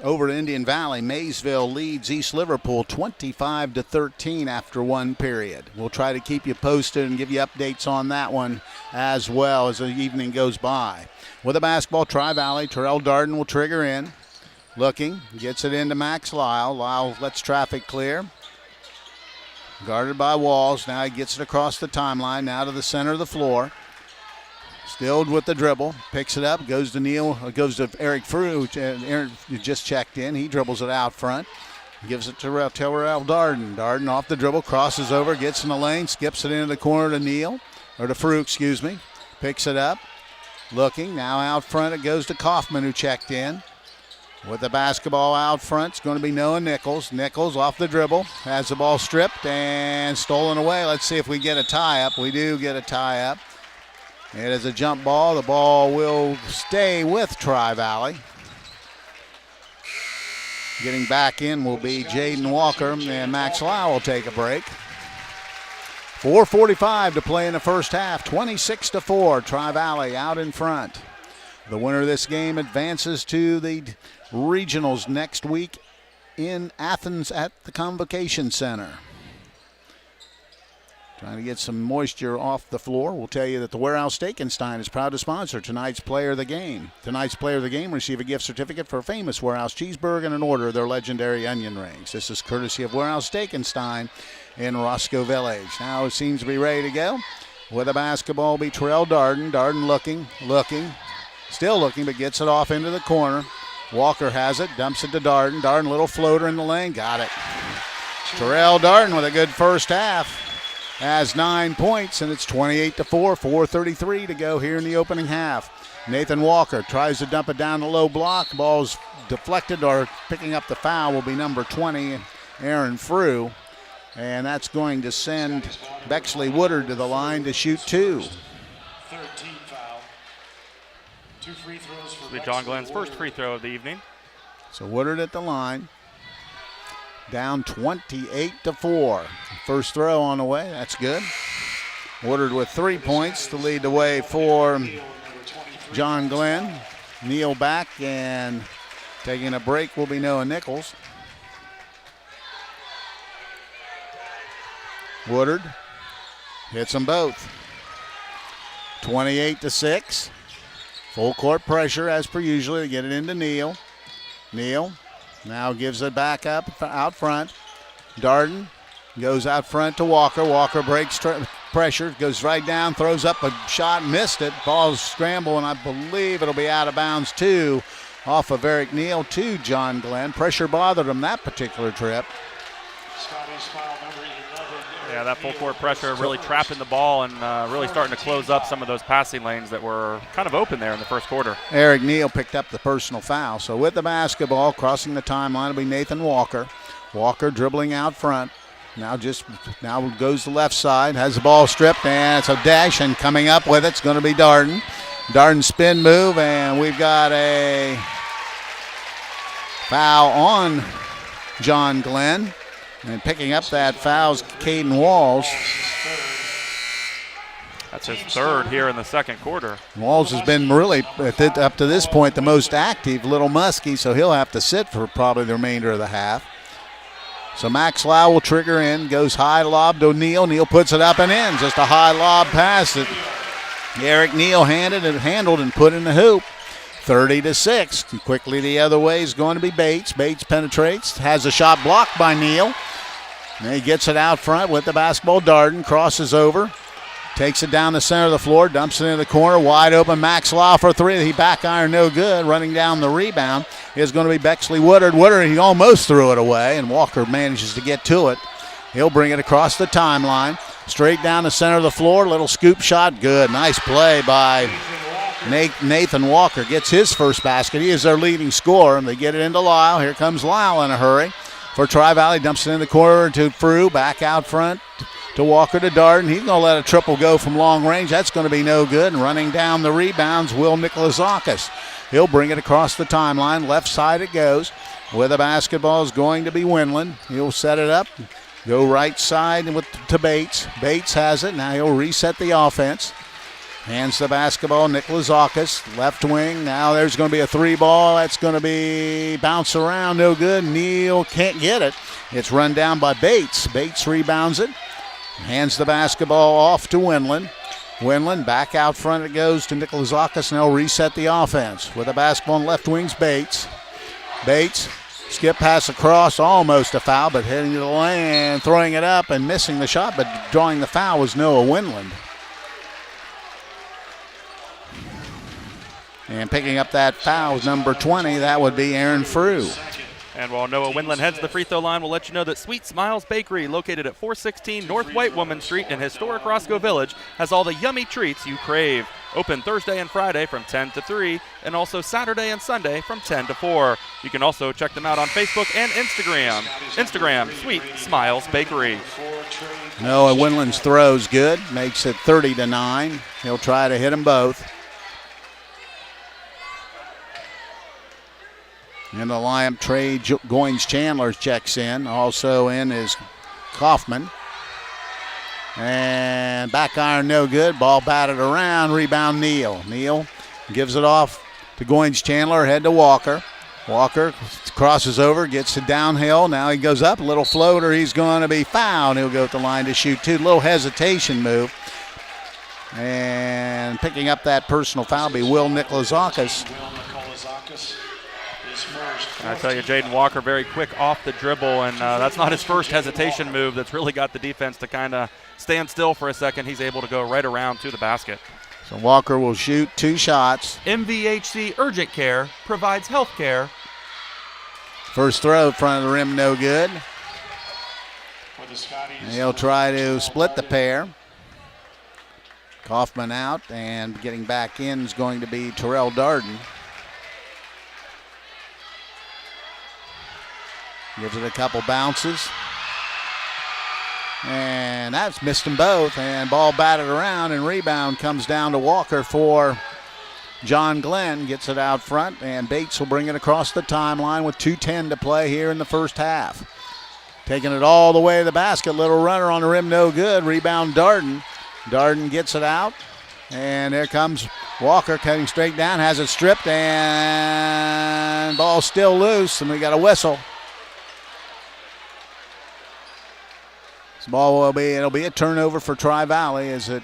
over at Indian Valley. Maysville leads East Liverpool 25-13 after one period. We'll try to keep you posted and give you updates on that one as well as the evening goes by. With the basketball, Tri-Valley, Terrell Darden will trigger in. Looking, gets it into Max Lyle. Lyle lets traffic clear. Guarded by Walls. Now he gets it across the timeline, now to the center of the floor. Still with the dribble, picks it up, goes to Neal, goes to Eric Frew, and Aaron just checked in. He dribbles it out front. Gives it to Terrell Darden. Darden off the dribble, crosses over, gets in the lane, skips it into the corner to Neal, or to Frew, excuse me. Picks it up, looking. Now out front it goes to Kaufman, who checked in. With the basketball out front, it's going to be Noah Nichols. Nichols off the dribble, has the ball stripped and stolen away. Let's see if we get a tie-up. We do get a tie-up. It is a jump ball. The ball will stay with Tri-Valley. Getting back in will be Jaden Walker, and Max Lau will take a break. 4:45 to play in the first half. 26-4, Tri-Valley out in front. The winner of this game advances to the regionals next week in Athens at the Convocation Center. Trying to get some moisture off the floor. We'll tell you that the Warehouse Steakenstein is proud to sponsor tonight's Player of the Game. Tonight's Player of the Game receive a gift certificate for a famous Warehouse cheeseburger and an order of their legendary onion rings. This is courtesy of Warehouse Steakenstein in Roscoe Village. Now it seems to be ready to go. With the basketball will be Terrell Darden. Darden looking, still looking, but gets it off into the corner. Walker has it, dumps it to Darden. Darden, little floater in the lane, got it. Terrell Darden with a good first half. Has 9 points, and it's 28-4, 4:33 to go here in the opening half. Nathan Walker tries to dump it down the low block. Ball's deflected, or picking up the foul will be number 20, Aaron Frew. And that's going to send Bexley Woodard to the line to shoot two. 13 foul. 2 free throws for John Glenn's first free throw of the evening. So Woodard at the line. Down 28-4. First throw on the way. That's good. Woodard with 3 points to lead the way for John Glenn. Neal back, and taking a break will be Noah Nichols. Woodard hits them both. 28-6. Full court pressure as per usual to get it into Neal. Neal now gives it back up out front. Darden goes out front to Walker. Walker breaks pressure, goes right down, throws up a shot, missed it. Ball's scramble, and I believe it'll be out of bounds too. Off of Eric Neal to John Glenn. Pressure bothered him that particular trip. Yeah, that full court pressure really trapping the ball and really starting to close up some of those passing lanes that were kind of open there in the first quarter. Eric Neal picked up the personal foul. So with the basketball, crossing the timeline will be Nathan Walker. Walker dribbling out front. Now goes the left side, has the ball stripped, and it's a dash, and coming up with it's going to be Darden. Darden spin move, and we've got a foul on John Glenn. And picking up that foul is Caden Walls. That's his third here in the second quarter. Walls has been really, up to this point, the most active, little musky, so he'll have to sit for probably the remainder of the half. So Max Lau will trigger in, goes high lob to Neal. Neal puts it up and in. Just a high lob pass that Eric Neal handled and put in the hoop. 30-6. Quickly the other way is going to be Bates. Bates penetrates, has a shot blocked by Neal. And he gets it out front with the basketball. Darden crosses over, takes it down the center of the floor, dumps it into the corner. Wide open Max Law for three. He back iron no good. Running down the rebound is going to be Bexley Woodard. Woodard, he almost threw it away, and Walker manages to get to it. He'll bring it across the timeline, straight down the center of the floor. Little scoop shot, good. Nice play by Nathan Walker. Gets his first basket. He is their leading scorer, and they get it into Lyle. Here comes Lyle in a hurry for Tri-Valley. Dumps it in the corner to Frew. Back out front to Walker to Darden. He's going to let a triple go from long range. That's going to be no good. And running down the rebounds, Will Nikolazakis. He'll bring it across the timeline. Left side it goes. With the basketball is going to be Winland. He'll set it up. Go right side to Bates. Bates has it. Now he'll reset the offense. Hands the basketball, Nikolazakis, left wing. Now there's going to be a three ball. That's going to be bounce around, no good. Neal can't get it. It's run down by Bates. Bates rebounds it. Hands the basketball off to Winland. Winland back out front it goes to Nikolazakis, and they'll reset the offense. With the basketball on left wing's Bates. Bates, skip pass across, almost a foul, but hitting the lane, throwing it up and missing the shot, but drawing the foul was Noah Winland. And picking up that foul is number 20. That would be Aaron Frew. And while Noah Windland heads to the free throw line, we'll let you know that Sweet Smiles Bakery, located at 416 North White Woman Street in historic Roscoe Village, has all the yummy treats you crave. Open Thursday and Friday from 10 to 3, and also Saturday and Sunday from 10 to 4. You can also check them out on Facebook and Instagram. Instagram, Sweet Smiles Bakery. Noah Windland's throw's good, makes it 30-9. He'll try to hit them both. In the lineup, Trey Goins-Chandler checks in. Also in is Kaufman. And back iron no good. Ball batted around. Rebound Neal. Neal gives it off to Goins-Chandler. Head to Walker. Walker crosses over, gets it downhill. Now he goes up. A little floater. He's going to be fouled. He'll go at the line to shoot two. Little hesitation move. And picking up that personal foul be Will Nikolazakis. I tell you, Jaden Walker very quick off the dribble, and that's not his first hesitation move that's really got the defense to kind of stand still for a second. He's able to go right around to the basket. So Walker will shoot 2 shots. MVHC Urgent Care provides health care. First throw in front of the rim, no good. And he'll try to split the pair. Kaufman out, and getting back in is going to be Terrell Darden. Gives it a couple bounces. And that's missed them both. And ball batted around, and rebound comes down to Walker for John Glenn. Gets it out front, and Bates will bring it across the timeline with 2:10 to play here in the first half. Taking it all the way to the basket. Little runner on the rim, no good. Rebound Darden. Darden gets it out. And there comes Walker cutting straight down. Has it stripped, and ball still loose, and we got a whistle. This ball it'll be a turnover for Tri-Valley as it.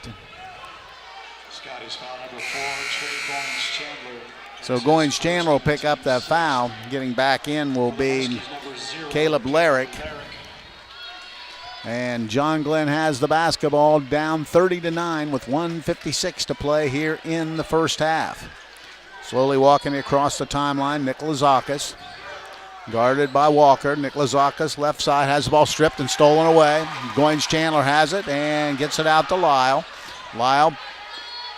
Scotty's foul number 4, Trey Goins-Chandler. So Goins-Chandler will pick up that foul. Getting back in will be Caleb Larrick. And John Glenn has the basketball, down 30-9 with 1:56 to play here in the first half. Slowly walking across the timeline, Nikolazakis. Guarded by Walker. Nikolazakis, left side, has the ball stripped and stolen away. Goins-Chandler has it and gets it out to Lyle. Lyle,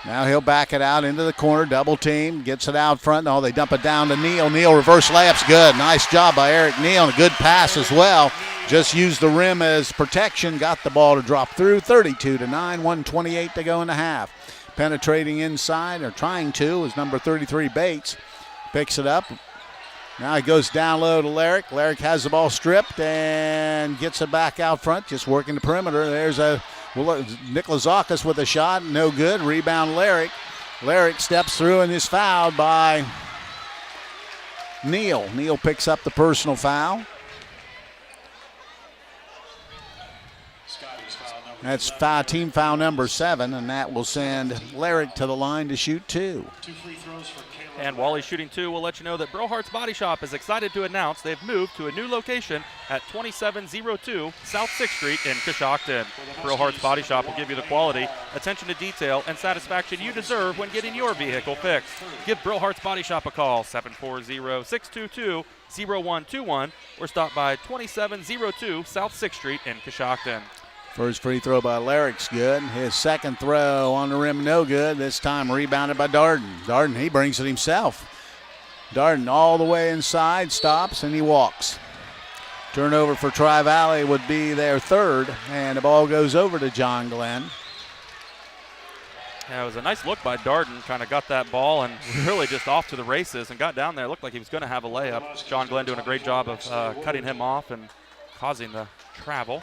now he'll back it out into the corner, double team, gets it out front. Oh, they dump it down to Neal. Neal reverse layup's good. Nice job by Eric Neal, and a good pass as well. Just used the rim as protection, got the ball to drop through. 32-9, 1:28 to go in the half. Penetrating inside, or trying to, is number 33 Bates. Picks it up. Now he goes down low to Larrick. Larrick has the ball stripped and gets it back out front, just working the perimeter. There's Nikolazakis with a shot, no good. Rebound Larrick. Larrick steps through and is fouled by Neal. Neal picks up the personal foul. That's team foul number 7, and that will send Larrick to the line to shoot 2. 2 free throws for Caleb. And while he's shooting 2, we'll let you know that Brillhart's Body Shop is excited to announce they've moved to a new location at 2702 South 6th Street in Coshocton. Brillhart's Body Shop will give you the quality, attention to detail, and satisfaction you deserve when getting your vehicle fixed. Give Brillhart's Body Shop a call, 740-622-0121, or stop by 2702 South 6th Street in Coshocton. First free throw by Larrick's good. His second throw on the rim, no good. This time rebounded by Darden. Darden, he brings it himself. Darden all the way inside, stops, and he walks. Turnover for Tri-Valley would be their third, and the ball goes over to John Glenn. Yeah, it was a nice look by Darden. Kind of got that ball and really just off to the races and got down there. Looked like he was going to have a layup. John Glenn doing a great job of cutting him off and causing the travel.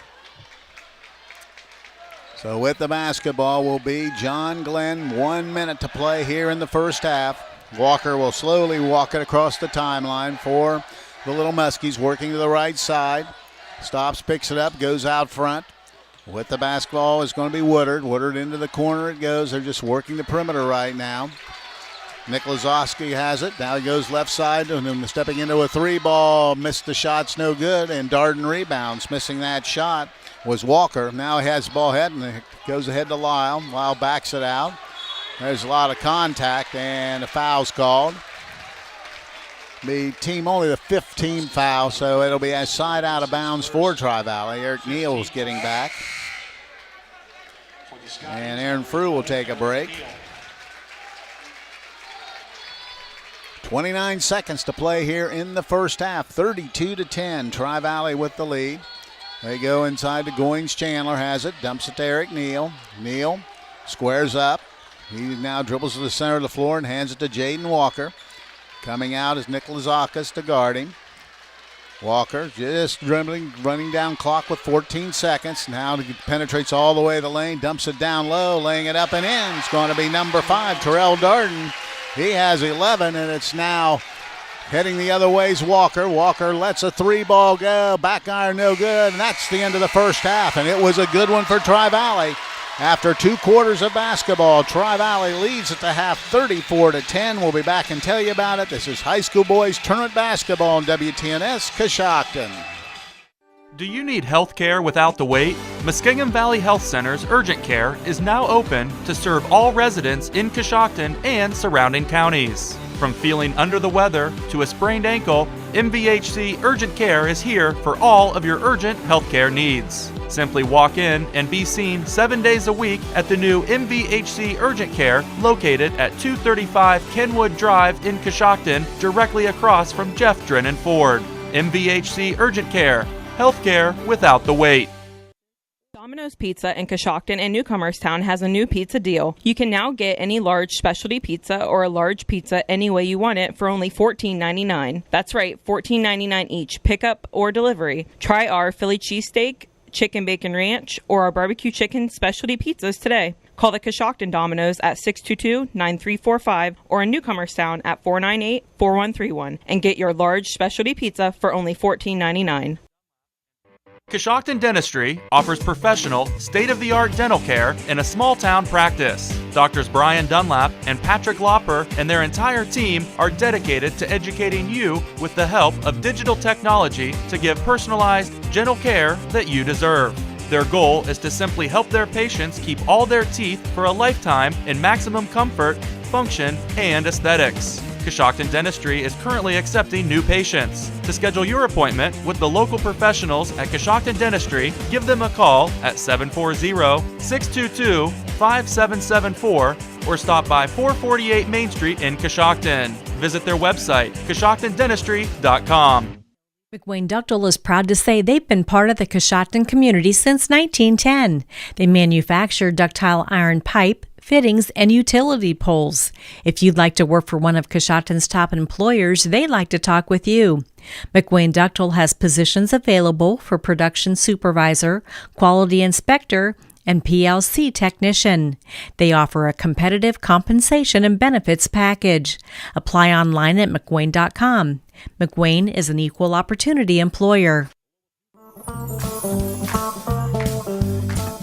So with the basketball will be John Glenn. 1 minute to play here in the first half. Walker will slowly walk it across the timeline for the Little Muskies, working to the right side. Stops, picks it up, goes out front. With the basketball is going to be Woodard. Woodard into the corner it goes. They're just working the perimeter right now. Nikolazowski has it. Now he goes left side and then stepping into a 3-ball. Missed the shots, no good. And Darden rebounds. Missing that shot was Walker. Now he has the ball head and it goes ahead to Lyle. Lyle backs it out. There's a lot of contact and a foul's called. be team only the 5th team foul, so it'll be a side out of bounds for Tri-Valley. Eric Neal's getting back. And Aaron Frew will take a break. 29 seconds to play here in the first half. 32-10. Tri-Valley with the lead. They go inside to Goins. Chandler has it. Dumps it to Eric Neal. Neal squares up. He now dribbles to the center of the floor and hands it to Jaden Walker. Coming out is Nicholas Akas to guard him. Walker just dribbling, running down clock with 14 seconds. Now he penetrates all the way to the lane, dumps it down low, laying it up and in. It's going to be number 5, Terrell Darden. He has 11, and it's now heading the other way is Walker. Walker lets a 3-ball go. Back iron no good, and that's the end of the first half. And it was a good one for Tri-Valley. After 2 quarters of basketball, Tri-Valley leads at the half 34-10. We'll be back and tell you about it. This is high school boys tournament basketball on WTNS Coshocton. Do you need health care without the wait? Muskingum Valley Health Center's urgent care is now open to serve all residents in Coshocton and surrounding counties. From feeling under the weather to a sprained ankle, MVHC Urgent Care is here for all of your urgent health care needs. Simply walk in and be seen 7 days a week at the new MVHC Urgent Care located at 235 Kenwood Drive in Coshocton, directly across from Jeff Drennan Ford. MVHC Urgent Care, healthcare without the wait. Domino's Pizza in Coshocton and Newcomerstown has a new pizza deal. You can now get any large specialty pizza or a large pizza any way you want it for only $14.99. That's right, $14.99 each, pickup or delivery. Try our Philly cheesesteak, chicken bacon ranch, or our barbecue chicken specialty pizzas today. Call the Coshocton Domino's at 622-9345 or in Newcomerstown at 498-4131 and get your large specialty pizza for only $14.99. Coshocton Dentistry offers professional, state-of-the-art dental care in a small-town practice. Doctors Brian Dunlap and Patrick Lopper and their entire team are dedicated to educating you with the help of digital technology to give personalized, gentle care that you deserve. Their goal is to simply help their patients keep all their teeth for a lifetime in maximum comfort, function, and aesthetics. Coshocton Dentistry is currently accepting new patients. To schedule your appointment with the local professionals at Coshocton Dentistry, give them a call at 740-622-5774 or stop by 448 Main Street in Coshocton. Visit their website, CoshoctonDentistry.com. McWayne Ductile is proud to say they've been part of the Coshocton community since 1910. They manufacture ductile iron pipe, fittings, and utility poles. If you'd like to work for one of Coshocton's top employers, they'd like to talk with you. McWayne Ductile has positions available for production supervisor, quality inspector, and PLC technician. They offer a competitive compensation and benefits package. Apply online at McWayne.com. McWayne is an equal opportunity employer.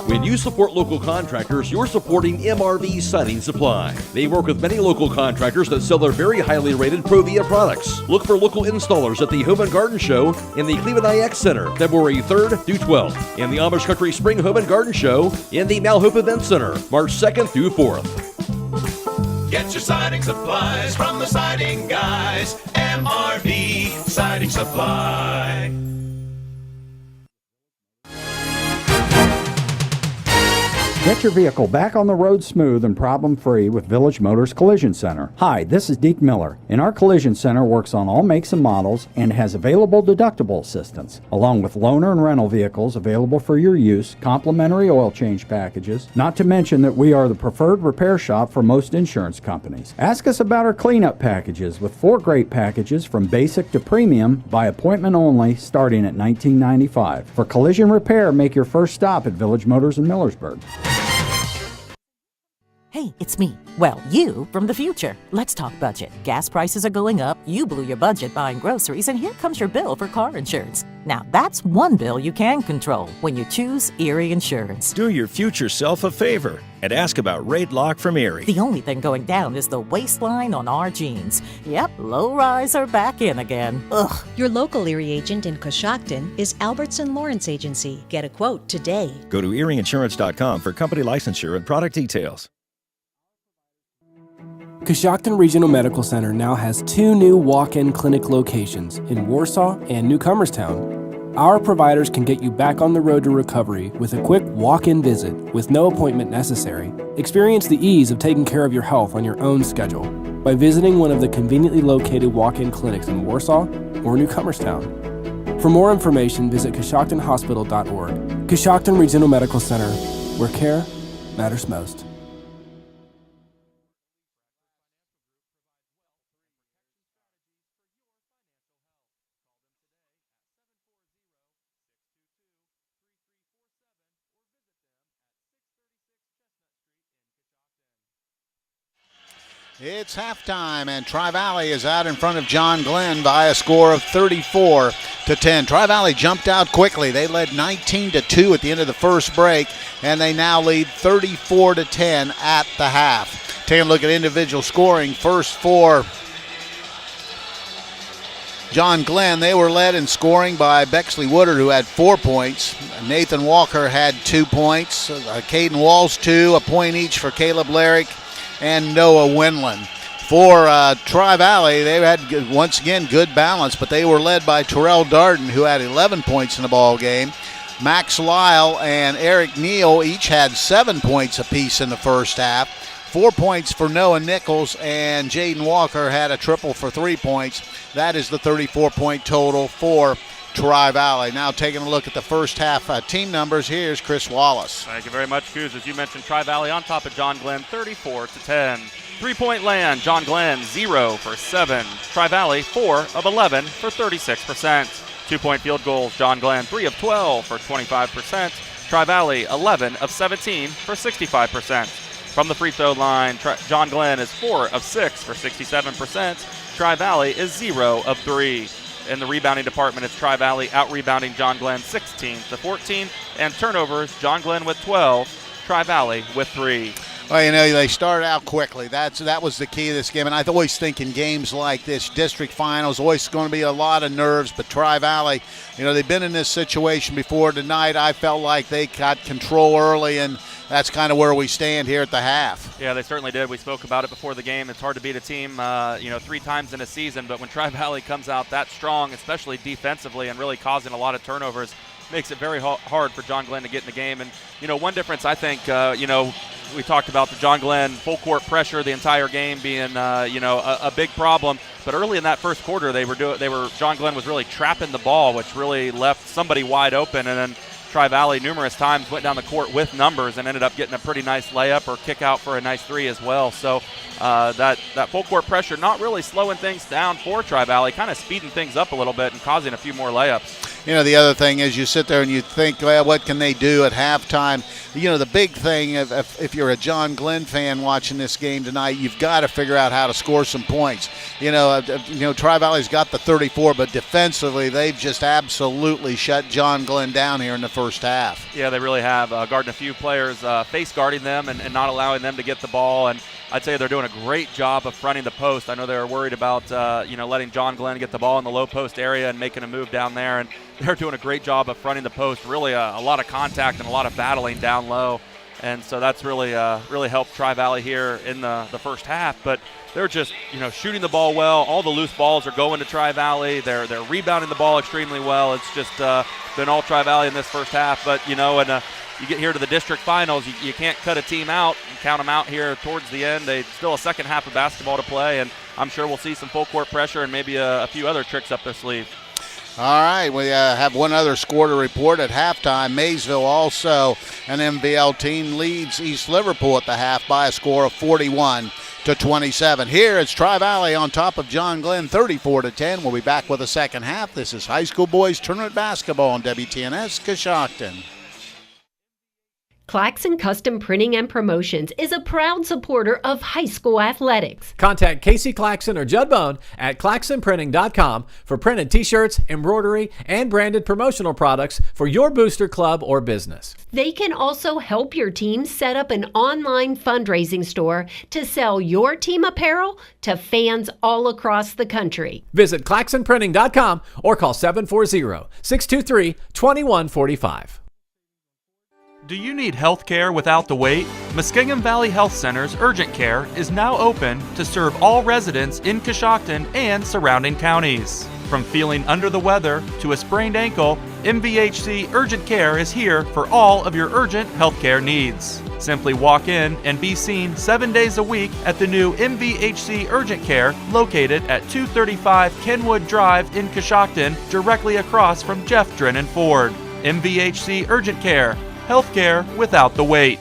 When you support local contractors, you're supporting MRV Siding Supply. They work with many local contractors that sell their very highly rated Provia products. Look for local installers at the Home and Garden Show in the Cleveland IX Center, February 3rd through 12th, and the Amish Country Spring Home and Garden Show in the Malhope Event Center, March 2nd through 4th. Get your siding supplies from the siding guys. MRV Siding Supply. Get your vehicle back on the road smooth and problem-free with Village Motors Collision Center. Hi, this is Deke Miller, and our Collision Center works on all makes and models and has available deductible assistance, along with loaner and rental vehicles available for your use, complimentary oil change packages, not to mention that we are the preferred repair shop for most insurance companies. Ask us about our cleanup packages with 4 great packages from basic to premium by appointment only starting at $19.95. For collision repair, make your first stop at Village Motors in Millersburg. Hey, it's me. Well, you from the future. Let's talk budget. Gas prices are going up, you blew your budget buying groceries, and here comes your bill for car insurance. Now, that's one bill you can control when you choose Erie Insurance. Do your future self a favor and ask about Rate Lock from Erie. The only thing going down is the waistline on our jeans. Yep, low rise are back in again. Ugh. Your local Erie agent in Coshocton is Albertson Lawrence Agency. Get a quote today. Go to ErieInsurance.com for company licensure and product details. Coshocton Regional Medical Center now has 2 new walk-in clinic locations in Warsaw and New Comerstown. Our providers can get you back on the road to recovery with a quick walk-in visit with no appointment necessary. Experience the ease of taking care of your health on your own schedule by visiting one of the conveniently located walk-in clinics in Warsaw or New Comerstown. For more information, visit CoshoctonHospital.org. Coshocton Regional Medical Center, where care matters most. It's halftime, and Tri-Valley is out in front of John Glenn by a score of 34-10. Tri-Valley jumped out quickly. They led 19-2 at the end of the first break, and they now lead 34-10 at the half. Taking a look at individual scoring, first for John Glenn. They were led in scoring by Bexley Woodard, who had 4 points. Nathan Walker had 2 points. Caden Walls 2, a point each for Caleb Larrick and Noah Winland. For Tri-Valley, they had, once again, good balance, but they were led by Terrell Darden, who had 11 points in the ball game. Max Lyle and Eric Neal each had 7 points apiece in the first half. 4 points for Noah Nichols, and Jaden Walker had a triple for 3 points. That is the 34-point total for Tri-Valley. Now taking a look at the first half team numbers, here's Chris Wallace. Thank you very much, Coos. As you mentioned, Tri-Valley on top of John Glenn, 34-10. 3-point land, John Glenn 0 for 7. Tri-Valley 4 of 11 for 36%. 2-point field goals, John Glenn 3 of 12 for 25%. Tri-Valley 11 of 17 for 65%. From the free throw line, John Glenn is 4 of 6 for 67%. Tri-Valley is 0 of 3. In the rebounding department, it's Tri-Valley out-rebounding John Glenn 16-14. And turnovers, John Glenn with 12, Tri-Valley with 3. Well, you know, they started out quickly. That was the key of this game. And I always think in games like this, district finals, always going to be a lot of nerves. But Tri-Valley, you know, they've been in this situation before. Tonight, I felt like they got control early, and that's kind of where we stand here at the half. Yeah, they certainly did. We spoke about it before the game. It's hard to beat a team, 3 times in a season. But when Tri-Valley comes out that strong, especially defensively and really causing a lot of turnovers, makes it very hard for John Glenn to get in the game. And, you know, one difference I think, we talked about the John Glenn full court pressure the entire game being, a big problem. But early in that first quarter, John Glenn was really trapping the ball, which really left somebody wide open. And then Tri-Valley numerous times went down the court with numbers and ended up getting a pretty nice layup or kick out for a nice 3 as well. So that full court pressure not really slowing things down for Tri-Valley, kind of speeding things up a little bit and causing a few more layups. You know, the other thing is you sit there and you think, well, what can they do at halftime? You know, the big thing, if you're a John Glenn fan watching this game tonight, you've got to figure out how to score some points. You know, Tri-Valley's got the 34, but defensively they've just absolutely shut John Glenn down here in the first half. Yeah, they really have. Guarding a few players, face guarding them and not allowing them to get the ball. And I'd say they're doing a great job of fronting the post. I know they were worried about, letting John Glenn get the ball in the low post area and making a move down there. And they're doing a great job of fronting the post. Really a lot of contact and a lot of battling down low. And so that's really helped Tri-Valley here in the first half. But they're just, shooting the ball well. All the loose balls are going to Tri-Valley. They're rebounding the ball extremely well. It's just been all Tri-Valley in this first half. But, you get here to the district finals, you can't cut a team out and count them out here towards the end. They still a second half of basketball to play, and I'm sure we'll see some full court pressure and maybe a few other tricks up their sleeve. All right, we have one other score to report at halftime. Maysville, also an MVL team, leads East Liverpool at the half by a score of 41-27. Here it's Tri-Valley on top of John Glenn, 34-10. We'll be back with the second half. This is high school boys tournament basketball on WTNS Coshocton. Claxon Custom Printing and Promotions is a proud supporter of high school athletics. Contact Casey Claxon or Judd Bone at claxonprinting.com for printed t-shirts, embroidery, and branded promotional products for your booster club or business. They can also help your team set up an online fundraising store to sell your team apparel to fans all across the country. Visit claxonprinting.com or call 740-623-2145. Do you need health care without the wait? Muskingum Valley Health Center's Urgent Care is now open to serve all residents in Coshocton and surrounding counties. From feeling under the weather to a sprained ankle, MVHC Urgent Care is here for all of your urgent healthcare needs. Simply walk in and be seen 7 days a week at the new MVHC Urgent Care located at 235 Kenwood Drive in Coshocton, directly across from Jeff Drennan Ford. MVHC Urgent Care. Healthcare without the wait.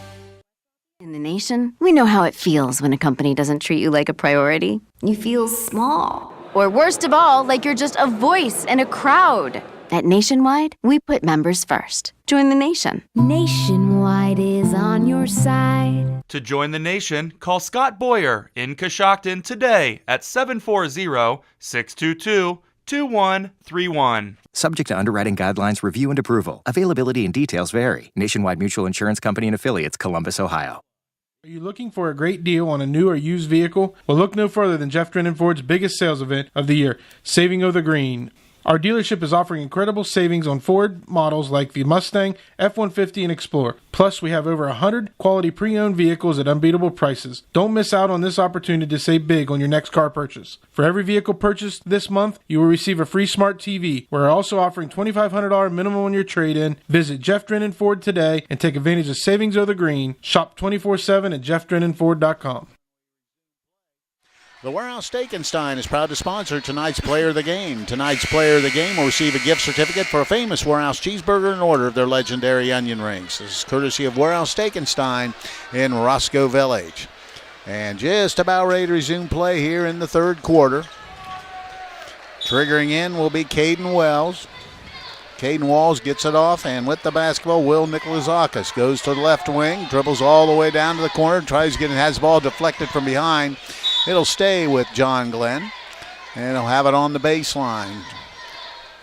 In the nation, we know how it feels when a company doesn't treat you like a priority. You feel small. Or worst of all, like you're just a voice in a crowd. At Nationwide, we put members first. Join the nation. Nationwide is on your side. To join the nation, call Scott Boyer in Coshocton today at 740-622-2131. Subject to underwriting guidelines, review, and approval. Availability and details vary. Nationwide Mutual Insurance Company and Affiliates, Columbus, Ohio. Are you looking for a great deal on a new or used vehicle? Well, look no further than Jeff Drennan Ford's biggest sales event of the year, Saving of the Green. Our dealership is offering incredible savings on Ford models like the Mustang, F-150, and Explorer. Plus, we have over 100 quality pre-owned vehicles at unbeatable prices. Don't miss out on this opportunity to save big on your next car purchase. For every vehicle purchased this month, you will receive a free smart TV. We're also offering $2,500 minimum on your trade-in. Visit Jeff Drennan Ford today and take advantage of Savings of the Green. Shop 24/7 at jeffdrennanford.com. The Warehouse Steak & Stein is proud to sponsor tonight's Player of the Game. Tonight's Player of the Game will receive a gift certificate for a famous Warehouse cheeseburger in order of their legendary onion rings. This is courtesy of Warehouse Steak & Stein in Roscoe Village. And just about ready to resume play here in the third quarter. Triggering in will be Caden Wells. Caden Walls gets it off, and with the basketball, Will Nikolazakis goes to the left wing, dribbles all the way down to the corner, tries to get it, has the ball deflected from behind. It'll stay with John Glenn, and he'll have it on the baseline.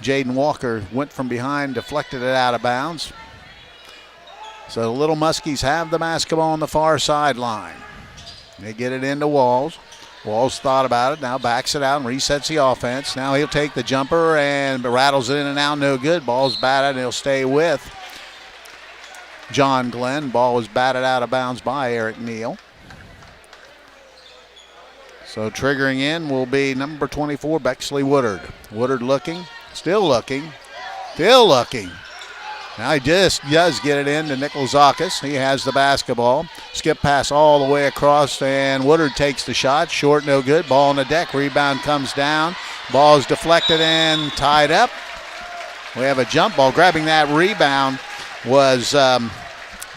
Jaden Walker went from behind, deflected it out of bounds. So the Little Muskies have the basketball on the far sideline. They get it into Walls. Walls thought about it, now backs it out and resets the offense. Now he'll take the jumper and rattles it in and out, no good. Ball's batted, and he'll stay with John Glenn. Ball was batted out of bounds by Eric Neal. So triggering in will be number 24, Bexley Woodard. Woodard looking, still looking, still looking. Now he just does get it in to Nikolazakis. He has the basketball. Skip pass all the way across, and Woodard takes the shot. Short, no good. Ball on the deck. Rebound comes down. Ball is deflected and tied up. We have a jump ball. Grabbing that rebound was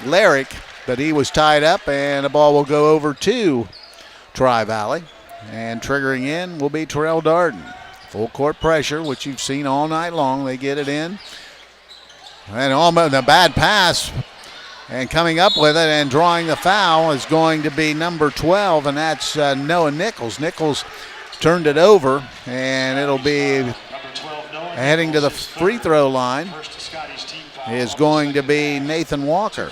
Larrick, but he was tied up, and the ball will go over to Tri-Valley. And triggering in will be Terrell Darden. Full court pressure, which you've seen all night long. They get it in. And almost a bad pass. And coming up with it and drawing the foul is going to be number 12, and that's Noah Nichols. Nichols turned it over, and it'll be heading to the free throw line is going to be Nathan Walker.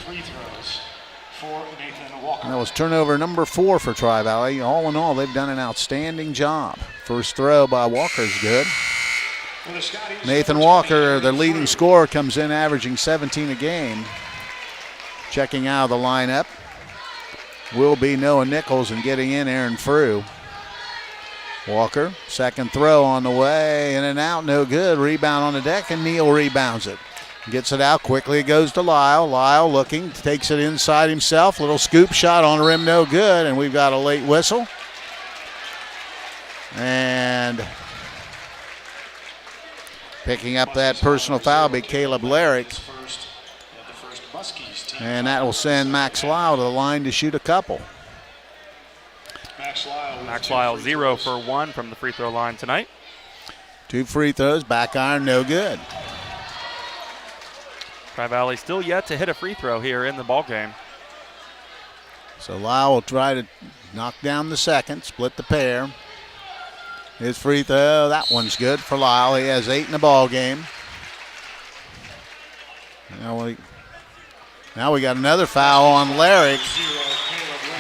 That was turnover number 4 for Tri-Valley. All in all, they've done an outstanding job. First throw by Walker is good. Nathan Walker, the leading scorer, comes in averaging 17 a game. Checking out of the lineup will be Noah Nichols, and getting in Aaron Frew. Walker, second throw on the way, in and out, no good. Rebound on the deck, and Neal rebounds it. Gets it out quickly, it goes to Lyle. Lyle looking, takes it inside himself. Little scoop shot on the rim, no good, and we've got a late whistle. And picking up that personal foul will be Caleb Larrick. And that will send Max Lyle to the line to shoot a couple. Max Lyle 0 for 1 from the free throw line tonight. 2 free throws, back iron, no good. Tri-Valley still yet to hit a free throw here in the ballgame. So Lyle will try to knock down the second, split the pair. His free throw, that one's good for Lyle. He has 8 in the ball game. Now we got another foul on Larrick,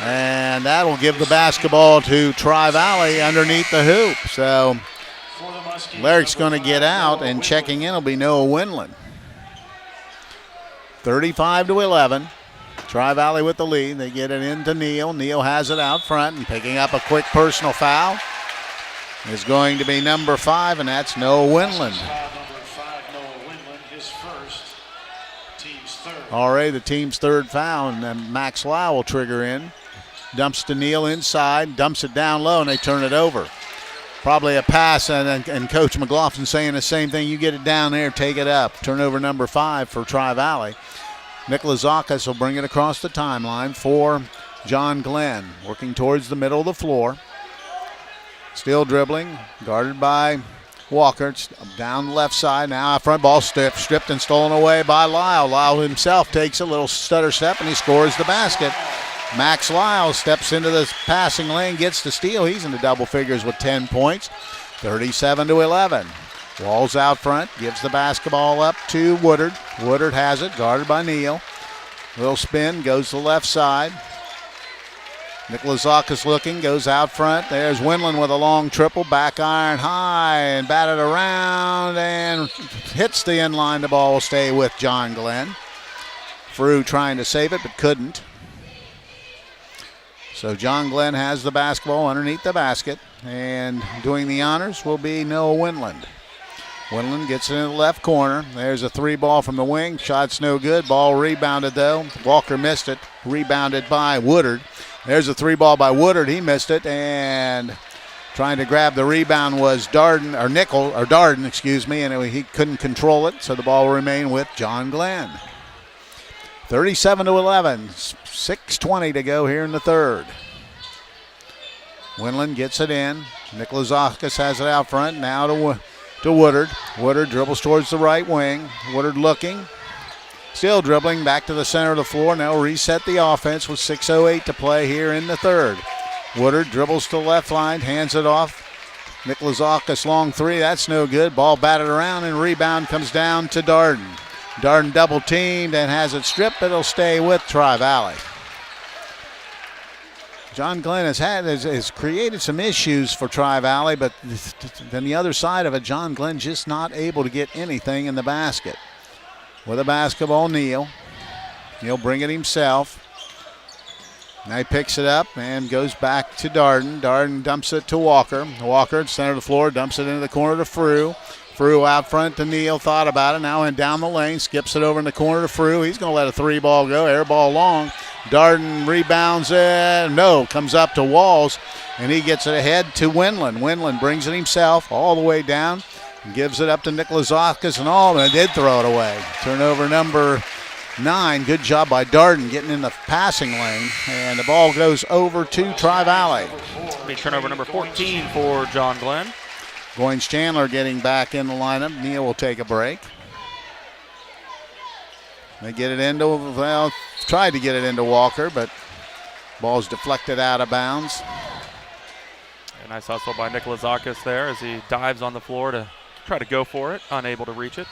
and that'll give the basketball to Tri-Valley underneath the hoop. So Larrick's going to get out, and checking in will be Noah Windland. 35-11. Tri-Valley with the lead. They get it into Neal. Neal has it out front and picking up a quick personal foul is going to be number 5, and that's Noah Winland. Number 5, Noah Winland, his first, team's third. Already the team's third foul, and then Max Lau will trigger in. Dumps to Neal inside, dumps it down low, and they turn it over. Probably a pass, and Coach McLaughlin saying the same thing. You get it down there, take it up. Turnover number 5 for Tri-Valley. Nicholas Zakas will bring it across the timeline for John Glenn, working towards the middle of the floor. Still dribbling, guarded by Walker. It's down the left side. Now a front ball stripped and stolen away by Lyle. Lyle himself takes a little stutter step, and he scores the basket. Max Lyle steps into the passing lane, gets the steal. He's into double figures with 10 points. 37-11. Walls out front, gives the basketball up to Woodard. Woodard has it, guarded by Neal. Little spin, goes to the left side. Nicholas Zakas looking, goes out front. There's Winland with a long triple, back iron high, and batted around and hits the inline. The ball will stay with John Glenn. Frew trying to save it, but couldn't. So John Glenn has the basketball underneath the basket, and doing the honors will be Noah Winland. Winland gets it in the left corner. There's a 3 ball from the wing. Shot's no good. Ball rebounded, though. Walker missed it. Rebounded by Woodard. There's a 3 ball by Woodard. He missed it, and trying to grab the rebound was Darden, and he couldn't control it, so the ball will remain with John Glenn. 37-11. 6:20 to go here in the third. Winland gets it in. Nicholas Zakas has it out front. Now to Woodard. Woodard dribbles towards the right wing. Woodard looking. Still dribbling back to the center of the floor. Now reset the offense with 6:08 to play here in the third. Woodard dribbles to the left line, hands it off. Nicholas Zakas long 3. That's no good. Ball batted around, and rebound comes down to Darden. Darden double teamed and has it stripped, but it'll stay with Tri-Valley. John Glenn has created some issues for Tri-Valley, but then the other side of it, John Glenn just not able to get anything in the basket. With a basketball, Neal. He'll bring it himself. Now he picks it up and goes back to Darden. Darden dumps it to Walker. Walker, center of the floor, dumps it into the corner to Frew. Frew out front to Neal, thought about it, now went down the lane, skips it over in the corner to Frew. He's going to let a 3 ball go, air ball long. Darden rebounds it, comes up to Walls, and he gets it ahead to Winland. Winland brings it himself all the way down and gives it up to Nicholas Zakas, and did throw it away. Turnover number 9. Good job by Darden getting in the passing lane, and the ball goes over to Tri-Valley. Be turnover number 14 for John Glenn. Goins Chandler getting back in the lineup. Neal will take a break. They get it tried to get it into Walker, but ball's deflected out of bounds. A nice hustle by Nicholas Zakas there as he dives on the floor to try to go for it, unable to reach it.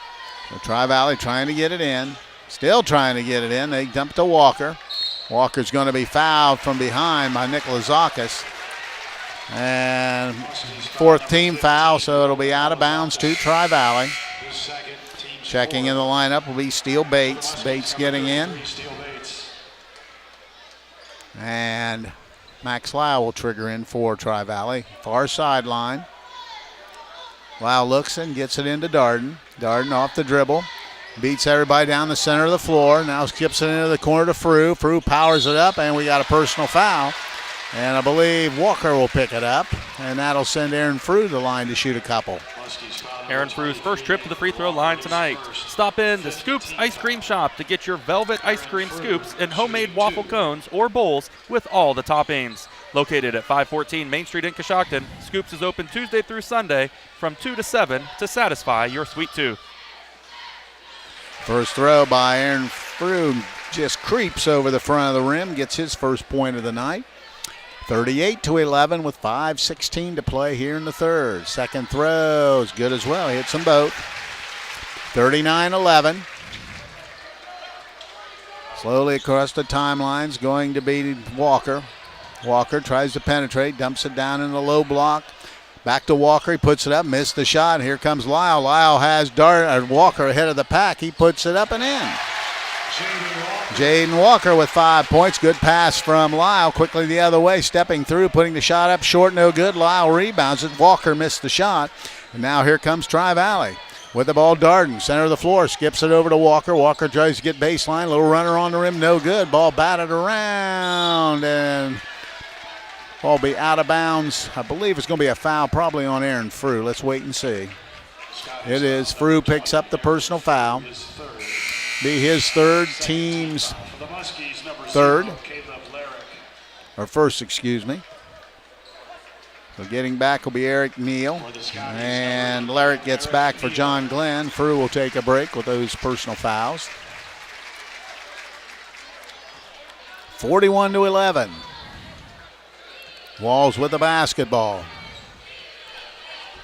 So Tri-Valley trying to get it in. Still trying to get it in. They dump to Walker. Walker's going to be fouled from behind by Nicholas Zakas. And 4th team foul, so it'll be out of bounds to Tri-Valley. Checking in the lineup will be Steele Bates. Bates getting in. And Max Lau will trigger in for Tri-Valley. Far sideline. Lau looks and gets it into Darden. Darden off the dribble. Beats everybody down the center of the floor. Now skips it into the corner to Frew. Frew powers it up, and we got a personal foul. And I believe Walker will pick it up, and that'll send Aaron Frew to the line to shoot a couple. Aaron Frew's first trip to the free throw line tonight. Stop in to Scoops Ice Cream Shop to get your velvet ice cream scoops and homemade waffle cones or bowls with all the toppings. Located at 514 Main Street in Coshocton, Scoops is open Tuesday through Sunday from 2 to 7 to satisfy your sweet tooth. First throw by Aaron Frew just creeps over the front of the rim, gets his first point of the night. 38-11 with 5:16 to play here in the third. Second throw is good as well. Hits them both. 39-11. Slowly across the timelines going to be Walker. Walker tries to penetrate, dumps it down in the low block. Back to Walker. He puts it up, missed the shot. Here comes Lyle. Lyle has Walker ahead of the pack. He puts it up and in. Jaden Walker with 5 points. Good pass from Lyle. Quickly the other way, stepping through, putting the shot up short, no good. Lyle rebounds it. Walker missed the shot. And now here comes Tri-Valley. With the ball, Darden, center of the floor, skips it over to Walker. Walker tries to get baseline. Little runner on the rim, no good. Ball batted around, and ball be out of bounds. I believe it's going to be a foul probably on Aaron Frew. Let's wait and see. It is. Frew picks up the personal foul. Be his third, team's third. Or first, excuse me. So getting back will be Eric Neal. And Larrick gets back for John Glenn. Frew will take a break with those personal fouls. 41-11. Walls with the basketball.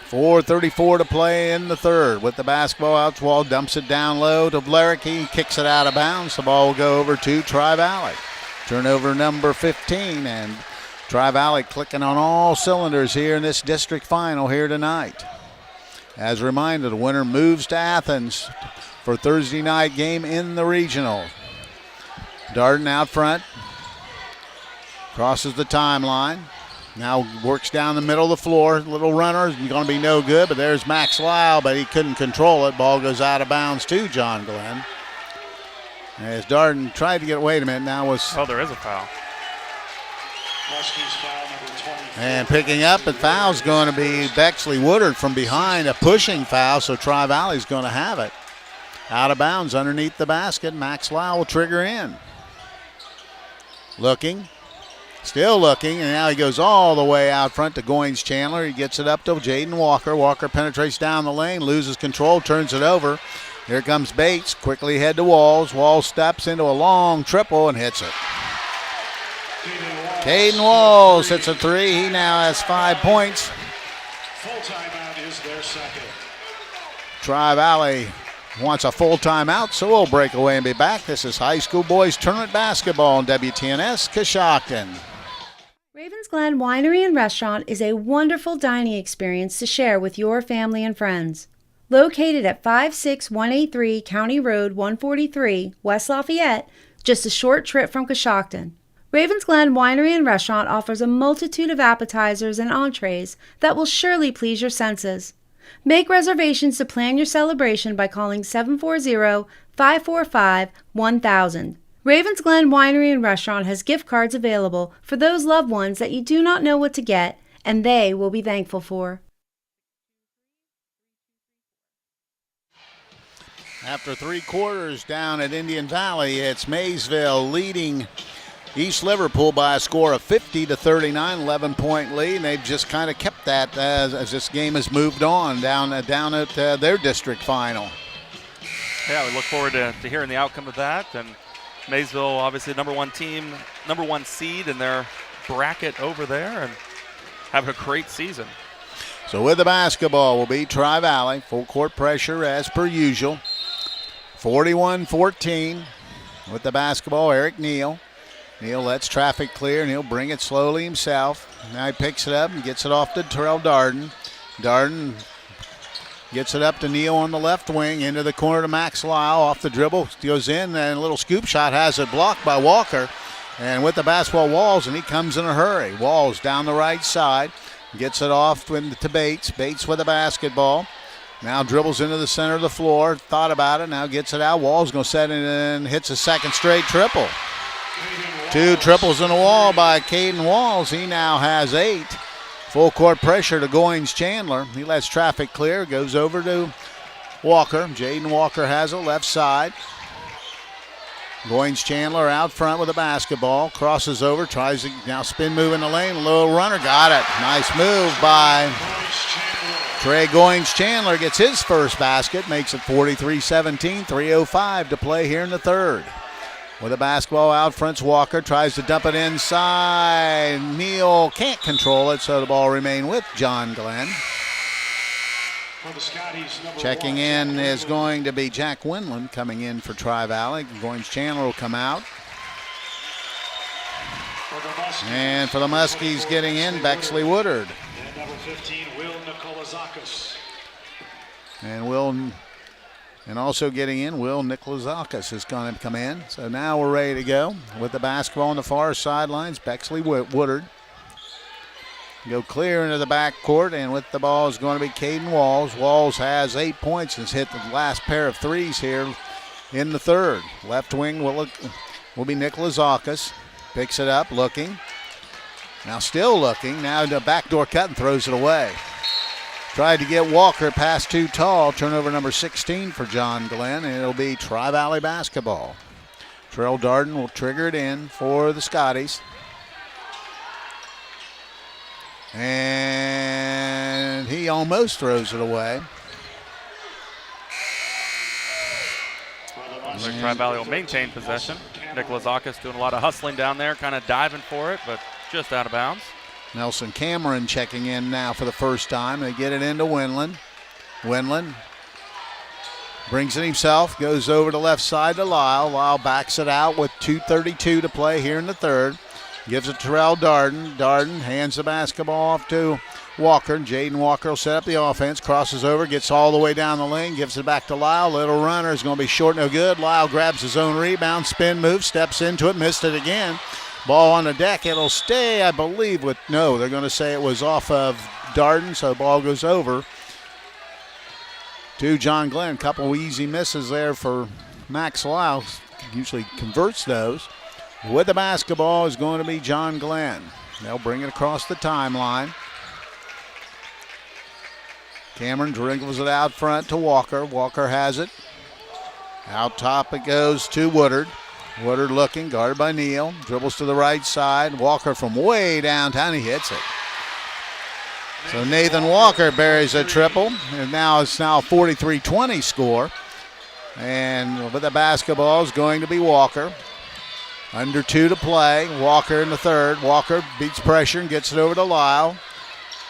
4:34 to play in the third. With the basketball out, Wall dumps it down low to Larrick. He kicks it out of bounds. The ball will go over to Tri-Valley. Turnover number 15, and Tri-Valley clicking on all cylinders here in this district final here tonight. As a reminder, the winner moves to Athens for Thursday night game in the regional. Darden out front, crosses the timeline. Now works down the middle of the floor. Little runner is going to be no good, but there's Max Lyle, but he couldn't control it. Ball goes out of bounds to John Glenn. As Darden tried to get away, a minute, now was... Oh, there is a foul. And picking up, the foul's going to be Bexley Woodard from behind, a pushing foul, so Tri-Valley's going to have it. Out of bounds underneath the basket. Max Lyle will trigger in. Looking, still looking, and now he goes all the way out front to Goins Chandler. He gets it up to Jaden Walker. Walker penetrates down the lane, loses control, turns it over. Here comes Bates, quickly head to Walls. Walls steps into a long triple and hits it. Caden Walls hits a three. He now has 5 points. Full timeout is their second. Tri-Valley wants a full timeout, so we'll break away and be back. This is high school boys tournament basketball on WTNS Coshocton. Ravens Glen Winery and Restaurant is a wonderful dining experience to share with your family and friends. Located at 56183 County Road 143, West Lafayette, just a short trip from Coshocton. Ravens Glen Winery and Restaurant offers a multitude of appetizers and entrees that will surely please your senses. Make reservations to plan your celebration by calling 740-545-1000. Ravens Glen Winery and Restaurant has gift cards available for those loved ones that you do not know what to get, and they will be thankful for. After 3 quarters down at Indian Valley, it's Maysville leading East Liverpool by a score of 50-39, 11-point lead, and they've just kind of kept that as this game has moved on down at their district final. Yeah, we look forward to hearing the outcome of that. And Maysville, obviously, number one team, number one seed in their bracket over there, and having a great season. So with the basketball will be Tri-Valley. Full court pressure as per usual. 41-14 with the basketball, Eric Neal. Neal lets traffic clear, and he'll bring it slowly himself. Now he picks it up and gets it off to Terrell Darden. Darden gets it up to Neal on the left wing, into the corner to Max Lyle. Off the dribble, goes in, and a little scoop shot has it blocked by Walker. And with the basketball, Walls, and he comes in a hurry. Walls down the right side, gets it off to Bates. Bates with the basketball. Now dribbles into the center of the floor, thought about it, now gets it out. Walls going to set it and hits a second straight triple. 2 triples in a wall by Caden Walls. He now has 8. Full court pressure to Goins Chandler. He lets traffic clear, goes over to Walker. Jaden Walker has it left side. Goins Chandler out front with the basketball. Crosses over, tries to now spin move in the lane. A little runner, got it. Nice move by Trey Goins Chandler. Gets his first basket, makes it 43-17, 3:05 to play here in the third. With the basketball out front's Walker, tries to dump it inside. Neal can't control it, so the ball remain with John Glenn. Checking in is going to be Jack Winland coming in for Tri-Valley. Goins Chandler will come out. And for the Muskies getting in, Bexley Woodard. And number 15, Will Nikolazakis. And Will And also getting in, Will Nikolazakis is going to come in. So now we're ready to go with the basketball on the far sidelines. Bexley Woodard. Go clear into the back court, and with the ball is going to be Caden Walls. Walls has 8 points and has hit the last pair of threes here in the third. Left wing will be Nikolazakis. Picks it up, looking. Now still looking. Now the backdoor cut and throws it away. Tried to get Walker past too tall. Turnover number 16 for John Glenn, and it'll be Tri-Valley basketball. Terrell Darden will trigger it in for the Scotties. And he almost throws it away. Tri-Valley will maintain possession. Nikolazakis doing a lot of hustling down there, kind of diving for it, but just out of bounds. Nelson Cameron checking in now for the first time. They get it into Winland. Winland brings it himself, goes over to left side to Lyle. Lyle backs it out with 2:32 to play here in the third. Gives it to Terrell Darden. Darden hands the basketball off to Walker. Jaden Walker will set up the offense, crosses over, gets all the way down the lane, gives it back to Lyle. Little runner is going to be short, no good. Lyle grabs his own rebound, spin move, steps into it, missed it again. Ball on the deck. It'll stay, I believe, they're going to say it was off of Darden, so ball goes over to John Glenn. Couple easy misses there for Max Lyle. Usually converts those. With the basketball is going to be John Glenn. They'll bring it across the timeline. Cameron dribbles it out front to Walker. Walker has it. Out top it goes to Woodard. Woodard looking, guarded by Neal. Dribbles to the right side. Walker from way downtown, he hits it. So Nathan Walker buries a triple, and now it's a 43-20 score. And with the basketball is going to be Walker. Under 2 to play. Walker in the third. Walker beats pressure and gets it over to Lyle.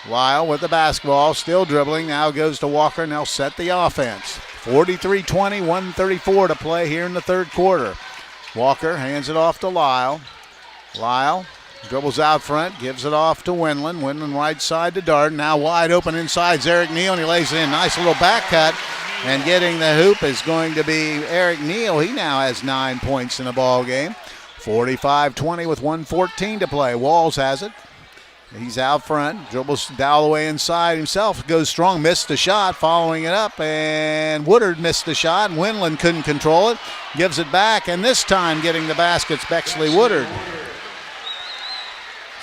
Lyle with the basketball, still dribbling. Now goes to Walker, and they'll set the offense. 43-20, 1:34 to play here in the third quarter. Walker hands it off to Lyle. Lyle dribbles out front, gives it off to Winland. Winland right side to Darden. Now wide open inside is Eric Neal, and he lays it in. Nice little back cut. And getting the hoop is going to be Eric Neal. He now has 9 points in the ball game. 45-20 with 1:14 to play. Walls has it. He's out front, dribbles all the way inside himself, goes strong, missed the shot, following it up, and Woodard missed the shot, and Winland couldn't control it, gives it back, and this time getting the basket's Bexley Woodard.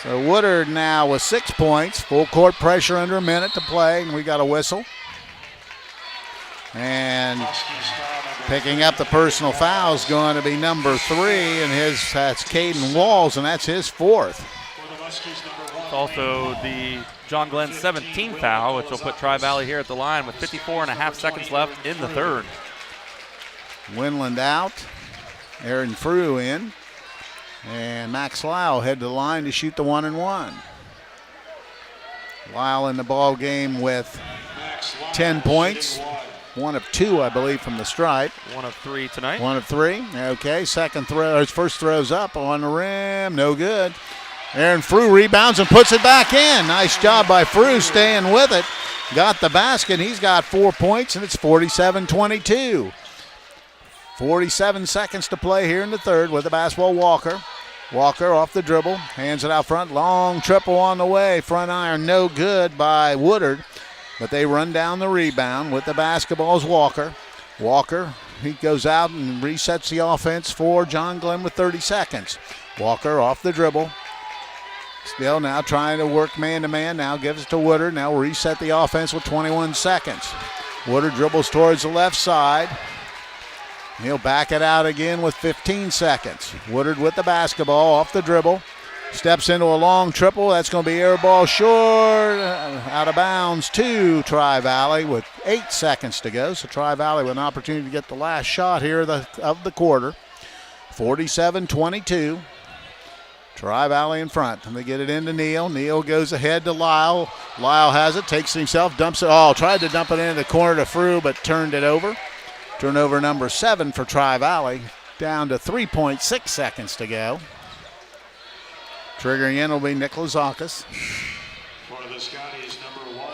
So Woodard now with 6 points, full court pressure under a minute to play, and we got a whistle. And picking up the personal foul is going to be number 3, and that's Caden Walls, and that's his 4th. It's also the John Glenn 17th foul, which will put Tri-Valley here at the line with 54.5 seconds left in the third. Winland out, Aaron Frew in, and Max Lyle head to the line to shoot the 1-and-1. Lyle in the ball game with 10 points. 1 of 2, I believe, from the stripe. 1 of 3 tonight. 1 of 3. Okay, second throw, his first throw's up on the rim, no good. Aaron Frew rebounds and puts it back in. Nice job by Frew staying with it. Got the basket. He's got 4 points, and it's 47-22. 47 seconds to play here in the third with the basketball. Walker. Walker off the dribble. Hands it out front. Long triple on the way. Front iron no good by Woodard. But they run down the rebound with the basketball's Walker. Walker, he goes out and resets the offense for John Glenn with 30 seconds. Walker off the dribble. Still now trying to work man-to-man. Now gives it to Woodard. Now reset the offense with 21 seconds. Woodard dribbles towards the left side. He'll back it out again with 15 seconds. Woodard with the basketball off the dribble. Steps into a long triple. That's going to be air ball short. Out of bounds to Tri-Valley with 8 seconds to go. So Tri-Valley with an opportunity to get the last shot here of the quarter. 47-22. Tri-Valley in front. And they get it into Neal. Neal goes ahead to Lyle. Lyle has it, takes it himself, dumps it. Tried to dump it into the corner to Frew, but turned it over. Turnover number 7 for Tri-Valley. Down to 3.6 seconds to go. Triggering in will be Nikolazakis.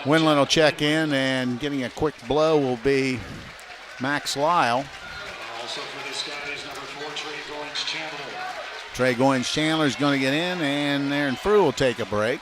Winland will check in, and getting a quick blow will be Max Lyle. Also for this guy is number 4, Trey Goins-Chandler. Trey Goins-Chandler is going to get in, and Aaron Frew will take a break.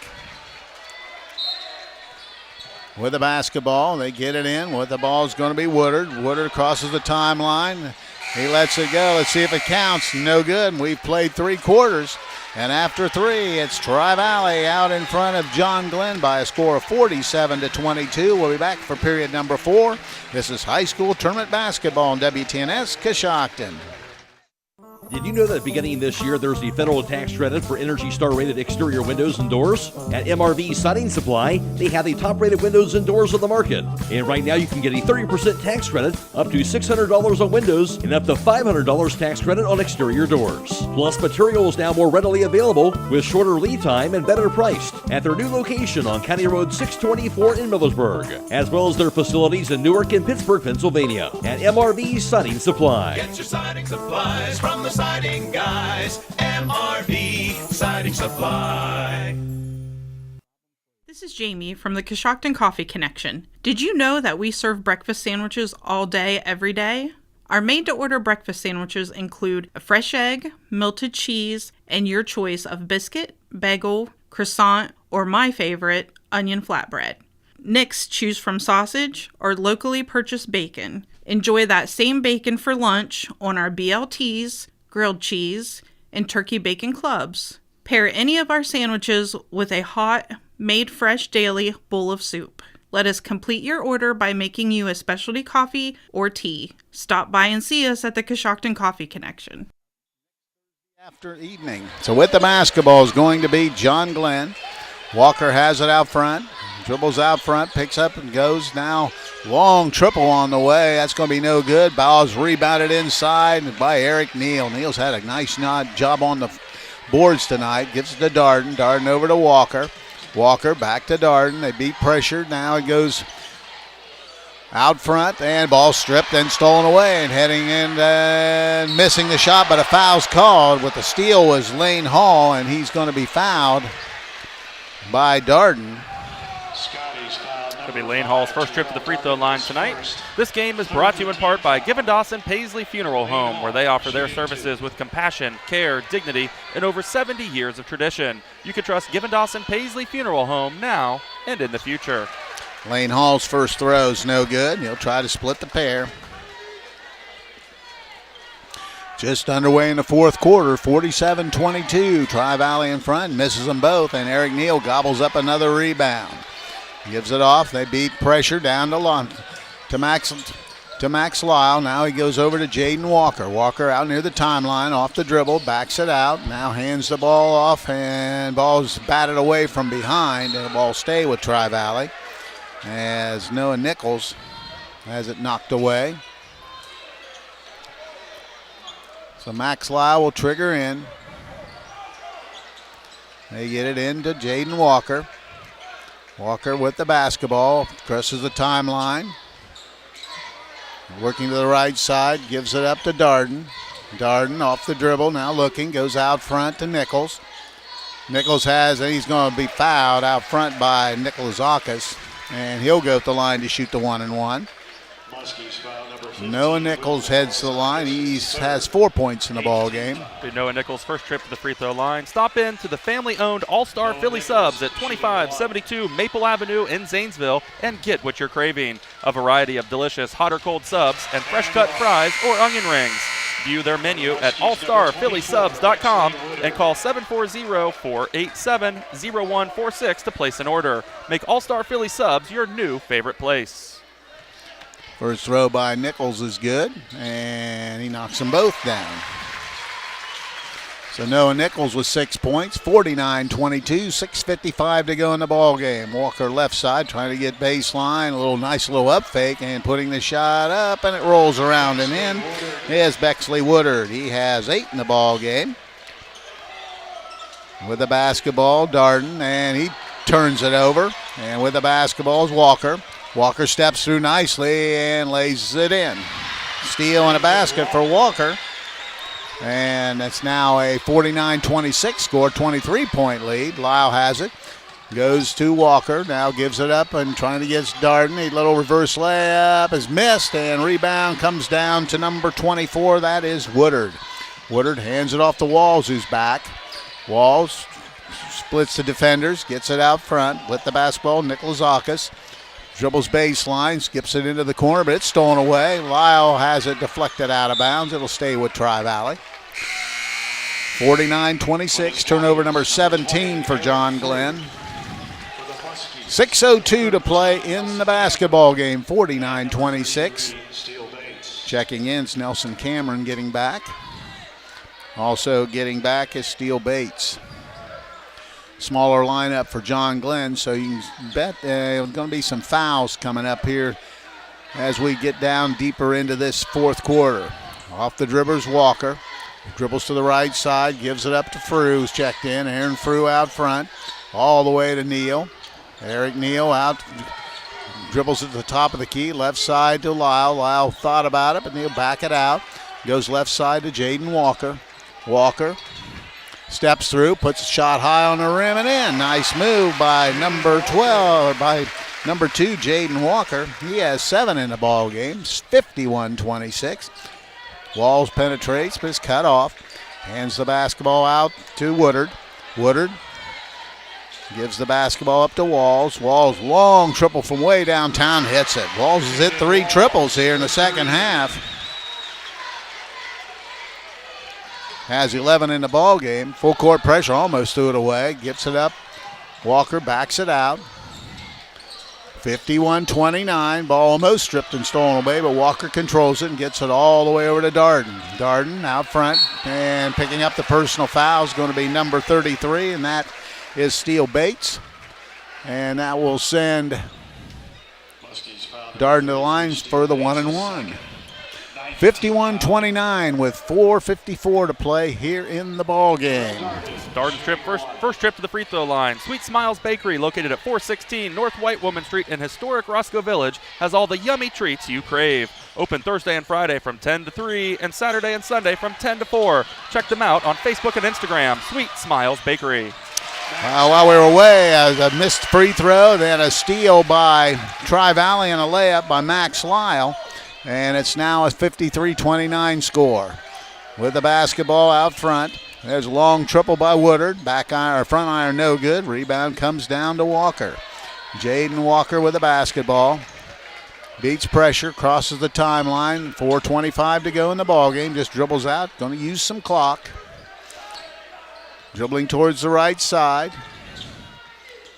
With the basketball, they get it in. With the ball is going to be Woodard. Woodard crosses the timeline. He lets it go. Let's see if it counts. No good. We've played 3 quarters. And after 3, it's Tri-Valley out in front of John Glenn by a score of 47-22. We'll be back for period number 4. This is high school tournament basketball on WTNS Coshocton. Did you know that beginning this year, there's a federal tax credit for Energy Star rated exterior windows and doors? At MRV Siding Supply, they have the top rated windows and doors on the market. And right now, you can get a 30% tax credit, up to $600 on windows, and up to $500 tax credit on exterior doors. Plus, material is now more readily available with shorter lead time and better priced at their new location on County Road 624 in Millersburg, as well as their facilities in Newark and Pittsburgh, Pennsylvania. At MRV Siding Supply. Get your siding supplies from the Siding Guys, MRV Siding Supply. This is Jamie from the Coshocton Coffee Connection. Did you know that we serve breakfast sandwiches all day, every day? Our made-to-order breakfast sandwiches include a fresh egg, melted cheese, and your choice of biscuit, bagel, croissant, or my favorite, onion flatbread. Next, choose from sausage or locally purchased bacon. Enjoy that same bacon for lunch on our BLTs, grilled cheese, and turkey bacon clubs. Pair any of our sandwiches with a hot, made fresh daily bowl of soup. Let us complete your order by making you a specialty coffee or tea. Stop by and see us at the Coshocton Coffee Connection. After evening. So with the basketball is going to be John Glenn. Walker has it out front. Dribbles out front, picks up and goes now. Long triple on the way. That's going to be no good. Ball's rebounded inside by Eric Neal. Neal's had a nice job on the boards tonight. Gives it to Darden. Darden over to Walker. Walker back to Darden. They beat pressure. Now it goes out front, and ball stripped and stolen away, and heading in and missing the shot, but a foul's called. With the steal was Lane Hall, and he's going to be fouled by Darden. It'll be Lane Hall's first trip to the free throw line tonight. This game is brought to you in part by Given Dawson Paisley Funeral Home, where they offer their services with compassion, care, dignity, and over 70 years of tradition. You can trust Given Dawson Paisley Funeral Home now and in the future. Lane Hall's first throw is no good. He'll try to split the pair. Just underway in the fourth quarter, 47-22. Tri-Valley in front, misses them both, and Eric Neal gobbles up another rebound. Gives it off. They beat pressure down to Max Lyle. Now he goes over to Jaden Walker. Walker out near the timeline, off the dribble, backs it out. Now hands the ball off, and ball's batted away from behind, and the ball stay with Tri-Valley as Noah Nichols has it knocked away. So Max Lyle will trigger in. They get it into Jaden Walker. Walker with the basketball, crosses the timeline. Working to the right side, gives it up to Darden. Darden off the dribble, now looking, goes out front to Nichols. Nichols he's going to be fouled out front by Nikolazakis, and he'll go to the line to shoot the 1-and-1. Noah Nichols heads to the line. He has 4 points in the ball game. Noah Nichols' first trip to the free throw line. Stop in to the family-owned All-Star Philly Subs at 2572 Maple Avenue in Zanesville and get what you're craving. A variety of delicious hot or cold subs and fresh-cut fries or onion rings. View their menu at allstarphillysubs.com and call 740-487-0146 to place an order. Make All-Star Philly Subs your new favorite place. First throw by Nichols is good, and he knocks them both down. So Noah Nichols with 6 points, 49-22, 6:55 to go in the ball game. Walker left side trying to get baseline, nice little up fake, and putting the shot up, and it rolls around and in. Here's Bexley Woodard. He has 8 in the ball game. With the basketball, Darden, and he turns it over. And with the basketball is Walker. Walker steps through nicely and lays it in. Steal and a basket for Walker. And it's now a 49-26 score, 23-point lead. Lyle has it. Goes to Walker. Now gives it up and trying to get Darden. A little reverse layup is missed, and rebound comes down to number 24. That is Woodard. Woodard hands it off to Walls, who's back. Walls splits the defenders, gets it out front with the basketball. Nikolazakis dribbles baseline, skips it into the corner, but it's stolen away. Lyle has it deflected out of bounds. It'll stay with Tri-Valley. 49-26, turnover number 17 for John Glenn. 6:02 to play in the basketball game, 49-26. Checking in is Nelson Cameron getting back. Also getting back is Steele Bates. Smaller lineup for John Glenn, so you can bet there's going to be some fouls coming up here as we get down deeper into this fourth quarter. Off the dribblers, Walker. Dribbles to the right side, gives it up to Frew, who's checked in. Aaron Frew out front, all the way to Neal. Eric Neal out, dribbles at the top of the key, left side to Lyle. Lyle thought about it, but Neal back it out. Goes left side to Jaden Walker. Walker steps through, puts a shot high on the rim and in. Nice move by number 12, by number 2, Jaden Walker. He has 7 in the ball game. 51-26. Walls penetrates, but is cut off. Hands the basketball out to Woodard. Woodard gives the basketball up to Walls. Walls, long triple from way downtown, hits it. Walls has hit 3 triples here in the second half. Has 11 in the ball game. Full court pressure, almost threw it away. Gets it up. Walker backs it out. 51-29. Ball almost stripped and stolen away, but Walker controls it and gets it all the way over to Darden. Darden out front and picking up the personal foul is going to be number 33, and that is Steele Bates. And that will send Darden to the lines for the 1-and-1. 51-29 with 4:54 to play here in the ball game. Darden's trip, first trip to the free throw line. Sweet Smiles Bakery, located at 416 North White Woman Street in historic Roscoe Village, has all the yummy treats you crave. Open Thursday and Friday from 10 to 3 and Saturday and Sunday from 10 to 4. Check them out on Facebook and Instagram, Sweet Smiles Bakery. While we were away, a missed free throw, then a steal by Tri-Valley and a layup by Max Lyle. And it's now a 53-29 score. With the basketball out front, there's a long triple by Woodard. Back iron, or front iron, no good. Rebound comes down to Walker. Jaden Walker with the basketball. Beats pressure, crosses the timeline. 4:25 to go in the ballgame. Just dribbles out, going to use some clock. Dribbling towards the right side.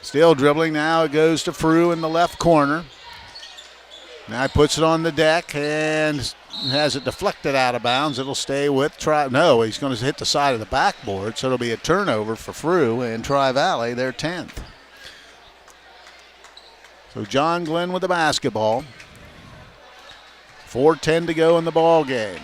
Still dribbling now. It goes to Frew in the left corner. Now he puts it on the deck and has it deflected out of bounds. It'll stay with No, he's going to hit the side of the backboard, so it'll be a turnover for Frew and Tri-Valley, their 10th. So John Glenn with the basketball. 4:10 to go in the ball game.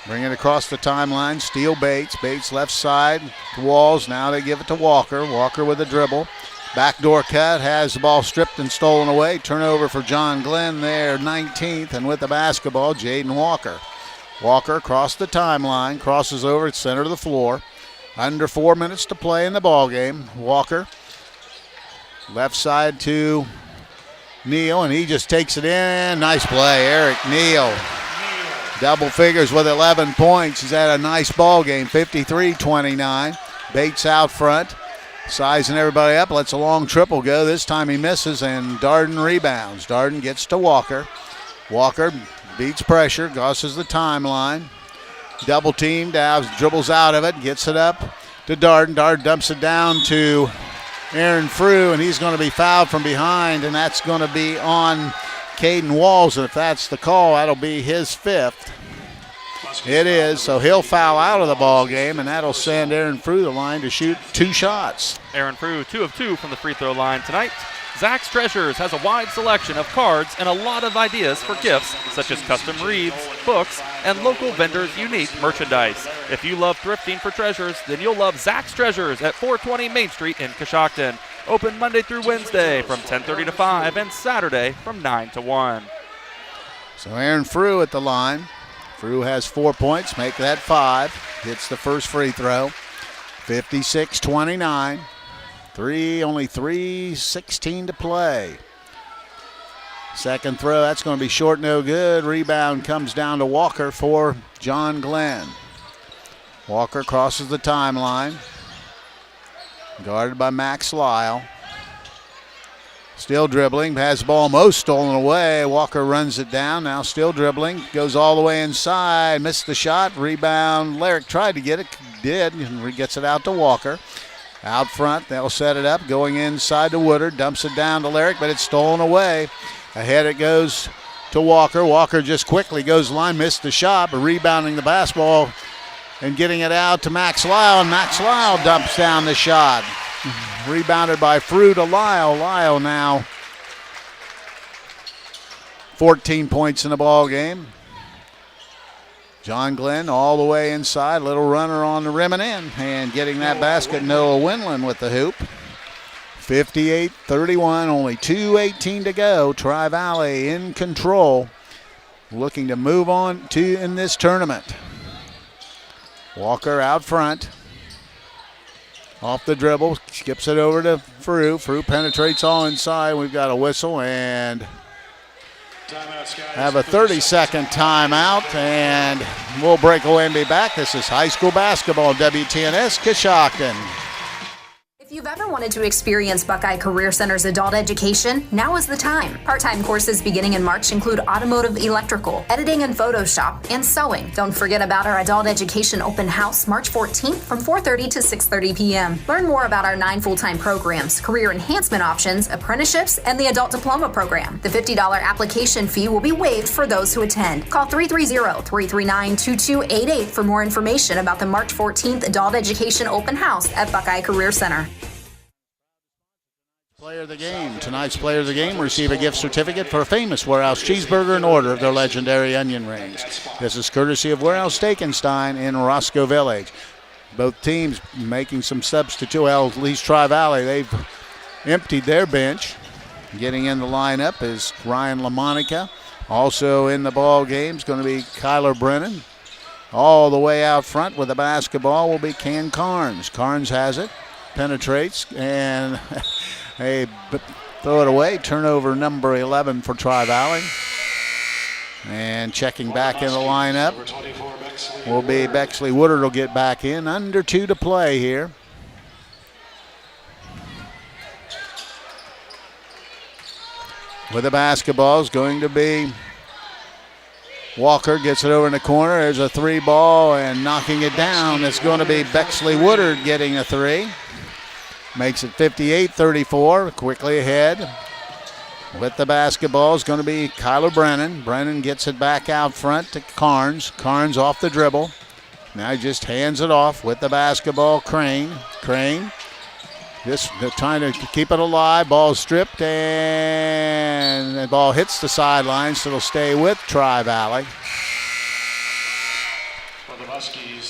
Bring it across the timeline. Steele Bates. Bates left side to Walls. Now they give it to Walker. Walker with a dribble. Backdoor cut, has the ball stripped and stolen away. Turnover for John Glenn there, 19th, and with the basketball, Jaden Walker. Walker across the timeline, crosses over at center of the floor. Under 4 minutes to play in the ball game. Walker, left side to Neal, and he just takes it in. Nice play, Eric Neal. Double figures with 11 points. He's had a nice ball game, 53-29. Bates out front. Sizing everybody up, lets a long triple go. This time he misses, and Darden rebounds. Darden gets to Walker. Walker beats pressure, crosses the timeline. Double teamed, dribbles out of it, gets it up to Darden. Darden dumps it down to Aaron Frew, and he's going to be fouled from behind, and that's going to be on Caden Walls. And if that's the call, that'll be his 5th. It is, so he'll foul out of the ball game, and that'll send Aaron Frew the line to shoot 2 shots. Aaron Frew, 2 of 2 from the free throw line tonight. Zach's Treasures has a wide selection of cards and a lot of ideas for gifts, such as custom wreaths, books, and local vendors' unique merchandise. If you love thrifting for treasures, then you'll love Zach's Treasures at 420 Main Street in Coshocton. Open Monday through Wednesday from 10:30 to 5 and Saturday from 9 to 1. So Aaron Frew at the line. Frew has 4 points, make that 5. Hits the first free throw. 56-29. Only 3:16 to play. Second throw, that's going to be short, no good. Rebound comes down to Walker for John Glenn. Walker crosses the timeline. Guarded by Max Lyle. Still dribbling, has the ball almost stolen away. Walker runs it down, now still dribbling. Goes all the way inside, missed the shot. Rebound, Lyric tried to get it, did, and gets it out to Walker. Out front, they'll set it up, going inside to Woodard. Dumps it down to Lyric, but it's stolen away. Ahead it goes to Walker. Walker just quickly goes line, missed the shot, but rebounding the basketball and getting it out to Max Lyle, and Max Lyle dumps down the shot. Rebounded by Frew to Lyle. Lyle now 14 points in the ball game. John Glenn all the way inside. Little runner on the rim and in. And getting that basket, Noah Winland with the hoop. 58-31, only 2:18 to go. Tri-Valley in control. Looking to move on in this tournament. Walker out front. Off the dribble, skips it over to Frew. Frew penetrates all inside. We've got a whistle and have a 30-second timeout, and we'll break away and be back. This is high school basketball, WTNS Coshocton. If you've ever wanted to experience Buckeye Career Center's adult education, now is the time. Part-time courses beginning in March include automotive electrical, editing and Photoshop, and sewing. Don't forget about our adult education open house March 14th from 4:30 to 6:30 p.m. Learn more about our 9 full-time programs, career enhancement options, apprenticeships, and the adult diploma program. The $50 application fee will be waived for those who attend. Call 330-339-2288 for more information about the March 14th adult education open house at Buckeye Career Center. Player of the game. Tonight's player of the game receive a gift certificate for a famous Warehouse cheeseburger in order of their legendary onion rings. This is courtesy of Warehouse Steak and Stein in Roscoe Village. Both teams making some substitute. Well, at least Tri-Valley, they've emptied their bench. Getting in the lineup is Ryan LaMonica. Also in the ball game is going to be Kyler Brennan. All the way out front with the basketball will be Ken Carnes. Carnes has it, penetrates, and they throw it away. Turnover number 11 for Tri-Valley. And checking back in the lineup will be Bexley. Woodard will get back in. Under 2 to play here. With the basketball is going to be Walker. Gets it over in the corner. There's a 3 ball and knocking it down. It's going to be Bexley Woodard getting a 3. Makes it 58-34. Quickly ahead. With the basketball is going to be Kyler Brennan. Brennan gets it back out front to Carnes. Carnes off the dribble. Now he just hands it off with the basketball. Crane just trying to keep it alive. Ball stripped and the ball hits the sideline, so it'll stay with Tri-Valley.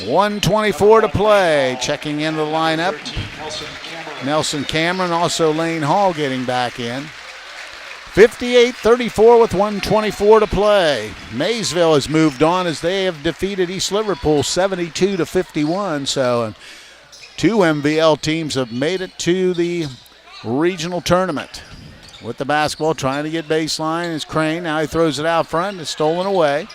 1:24 to play. Checking in the lineup. Nelson Cameron, also Lane Hall getting back in. 58-34 with 1:24 to play. Maysville has moved on as they have defeated East Liverpool 72-51. So 2 MVL teams have made it to the regional tournament. With the basketball, trying to get baseline is Crane. Now he throws it out front. It's stolen away.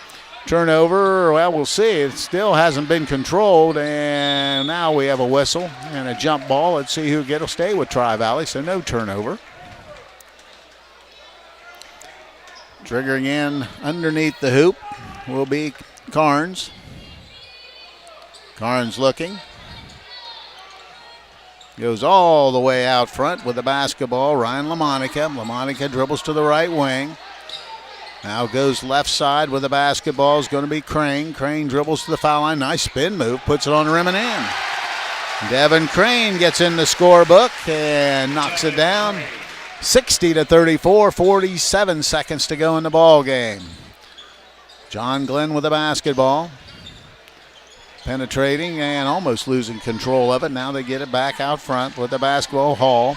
Turnover, well, we'll see. It still hasn't been controlled, and now we have a whistle and a jump ball. Let's see who will stay with Tri-Valley, so no turnover. Triggering in underneath the hoop will be Carnes. Carnes looking. Goes all the way out front with the basketball. Ryan LaMonica. LaMonica dribbles to the right wing. Now goes left side with the basketball is going to be Crane. Crane dribbles to the foul line. Nice spin move. Puts it on the rim and in. Devin Crane gets in the scorebook and knocks it down. 60-34, 47 seconds to go in the ball game. John Glenn with the basketball. Penetrating and almost losing control of it. Now they get it back out front with the basketball. Hall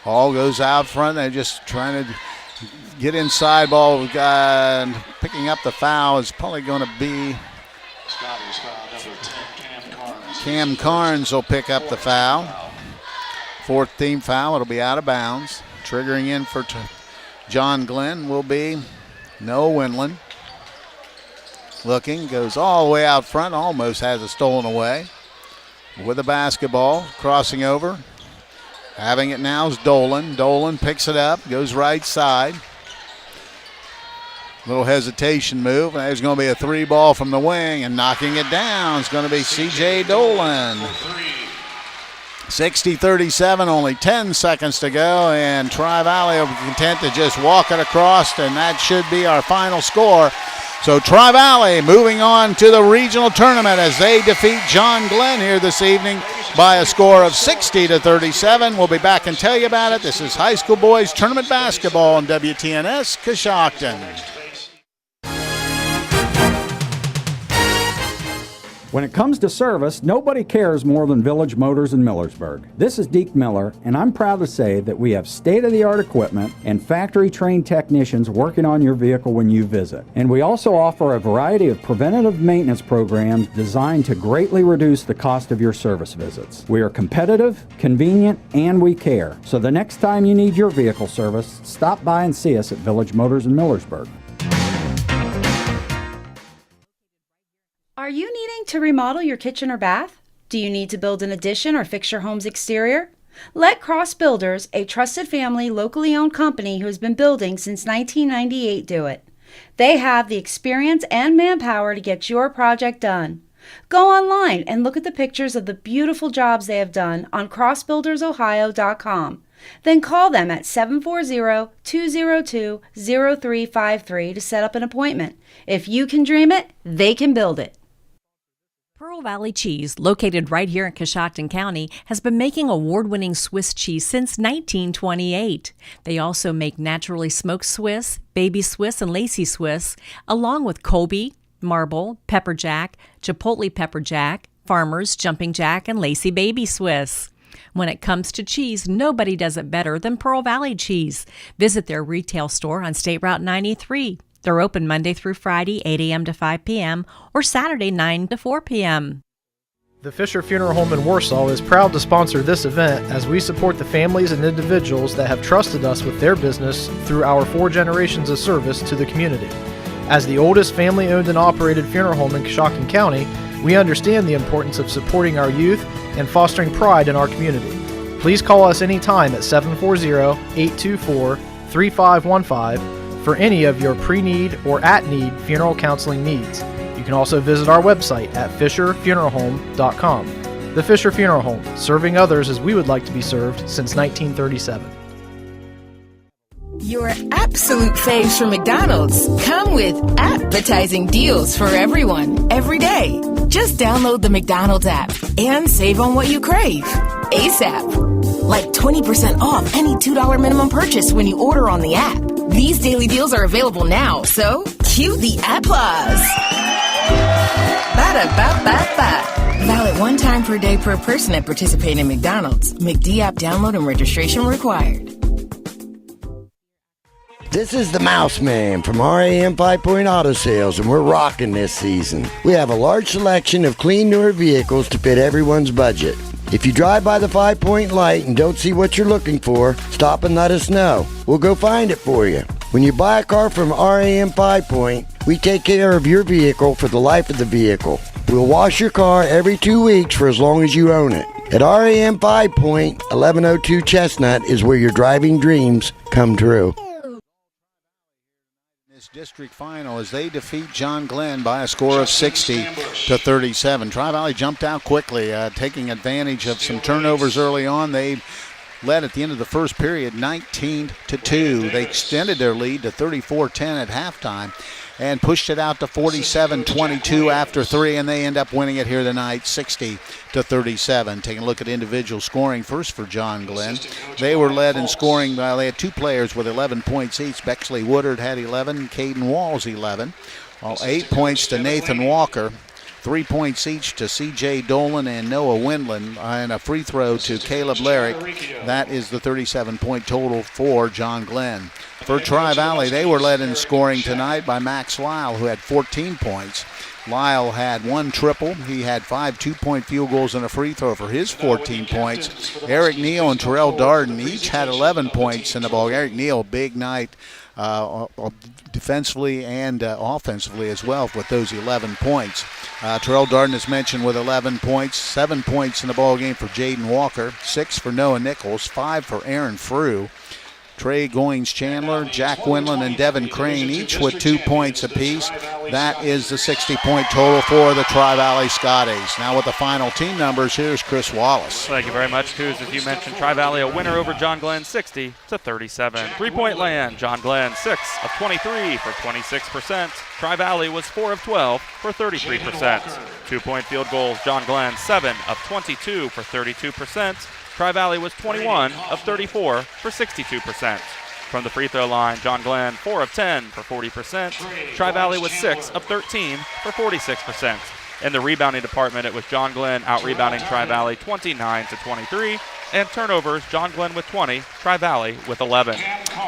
goes out front. They're just trying to get inside ball. Picking up the foul is probably going to be Cam Carnes will pick up the foul. 4th team foul. It'll be out of bounds. Triggering in for John Glenn will be Noah Wendland. Looking, goes all the way out front, almost has it stolen away. With the basketball, crossing over. Having it now is Dolan. Dolan picks it up, goes right side. Little hesitation move. There's going to be a 3 ball from the wing, and knocking it down is going to be C.J. Dolan. 60-37, only 10 seconds to go, and Tri-Valley will be content to just walk it across, and that should be our final score. So Tri-Valley moving on to the regional tournament as they defeat John Glenn here this evening by a score of 60-37. We'll be back and tell you about it. This is high school boys tournament basketball on WTNS Coshocton. When it comes to service, nobody cares more than Village Motors in Millersburg. This is Deke Miller, and I'm proud to say that we have state-of-the-art equipment and factory-trained technicians working on your vehicle when you visit. And we also offer a variety of preventative maintenance programs designed to greatly reduce the cost of your service visits. We are competitive, convenient, and we care. So the next time you need your vehicle service, stop by and see us at Village Motors in Millersburg. Are you needing to remodel your kitchen or bath? Do you need to build an addition or fix your home's exterior? Let Cross Builders, a trusted family, locally owned company who has been building since 1998, do it. They have the experience and manpower to get your project done. Go online and look at the pictures of the beautiful jobs they have done on crossbuildersohio.com. Then call them at 740-202-0353 to set up an appointment. If you can dream it, they can build it. Pearl Valley Cheese, located right here in Coshocton County, has been making award-winning Swiss cheese since 1928. They also make naturally smoked Swiss, baby Swiss, and Lacey Swiss, along with Colby, Marble, Pepper Jack, Chipotle Pepper Jack, Farmers, Jumping Jack, and Lacey Baby Swiss. When it comes to cheese, nobody does it better than Pearl Valley Cheese. Visit their retail store on State Route 93. They're open Monday through Friday, 8 a.m. to 5 p.m., or Saturday, 9 to 4 p.m. The Fisher Funeral Home in Warsaw is proud to sponsor this event as we support the families and individuals that have trusted us with their business through our 4 generations of service to the community. As the oldest family-owned and operated funeral home in Coshocton County, we understand the importance of supporting our youth and fostering pride in our community. Please call us anytime at 740-824-3515 for any of your pre-need or at-need funeral counseling needs. You can also visit our website at fisherfuneralhome.com. The Fisher Funeral Home, serving others as we would like to be served since 1937. Your absolute faves from McDonald's come with appetizing deals for everyone, every day. Just download the McDonald's app and save on what you crave ASAP. Like 20% off any $2 minimum purchase when you order on the app. These daily deals are available now, so cue the applause. Ba-da-ba-ba-ba. Valid 1 time per day per person at participating McDonald's. McD app download and registration required. This is the Mouse Man from RAM 5 Point Auto Sales, and we're rocking this season. We have a large selection of clean, newer vehicles to fit everyone's budget. If you drive by the 5 Point light and don't see what you're looking for, stop and let us know. We'll go find it for you. When you buy a car from RAM 5 Point, we take care of your vehicle for the life of the vehicle. We'll wash your car every 2 weeks for as long as you own it. At RAM 5 Point, 1102 Chestnut is where your driving dreams come true. District final as they defeat John Glenn by a score of 60-37. Tri-Valley jumped out quickly, taking advantage of some turnovers early on. They led at the end of the first period 19-2. They extended their lead to 34-10 at halftime and pushed it out to 47-22 after 3, and they end up winning it here tonight 60-37. Taking a look at individual scoring first for John Glenn. They were led in scoring. They had 2 players with 11 points each. Bexley Woodard had 11, Caden Walls 11. 8 points to Nathan Walker. 3 points each to C.J. Dolan and Noah Windland, and a free throw to Caleb Larrick. That is the 37-point total for John Glenn. For Tri-Valley, they were led in scoring tonight by Max Lyle, who had 14 points. Lyle had 1 triple. He had 5 two-point field goals and a free throw for his 14 points. Eric Neal and Terrell Darden each had 11 points in the ball. Eric Neal, big night defensively and offensively as well with those 11 points. Terrell Darden is mentioned with 11 points, 7 points in the ball game for Jaden Walker, 6 for Noah Nichols, 5 for Aaron Frew. Trey Goings-Chandler, Jack Windland, and Devin Crane, each with 2 points apiece. That is the 60-point total for the Tri-Valley Scotties. Now with the final team numbers, here's Chris Wallace. Thank you very much, Coos. As you mentioned, Tri-Valley a winner over John Glenn, 60-37. 3-point land, John Glenn 6 of 23 for 26%. Tri-Valley was 4 of 12 for 33%. 2-point field goals, John Glenn 7 of 22 for 32%. Tri-Valley was 21 of 34 for 62%. From the free throw line, John Glenn 4 of 10 for 40%. Tri-Valley was 6 of 13 for 46%. In the rebounding department, it was John Glenn out-rebounding Tri-Valley 29-23. And turnovers, John Glenn with 20, Tri-Valley with 11.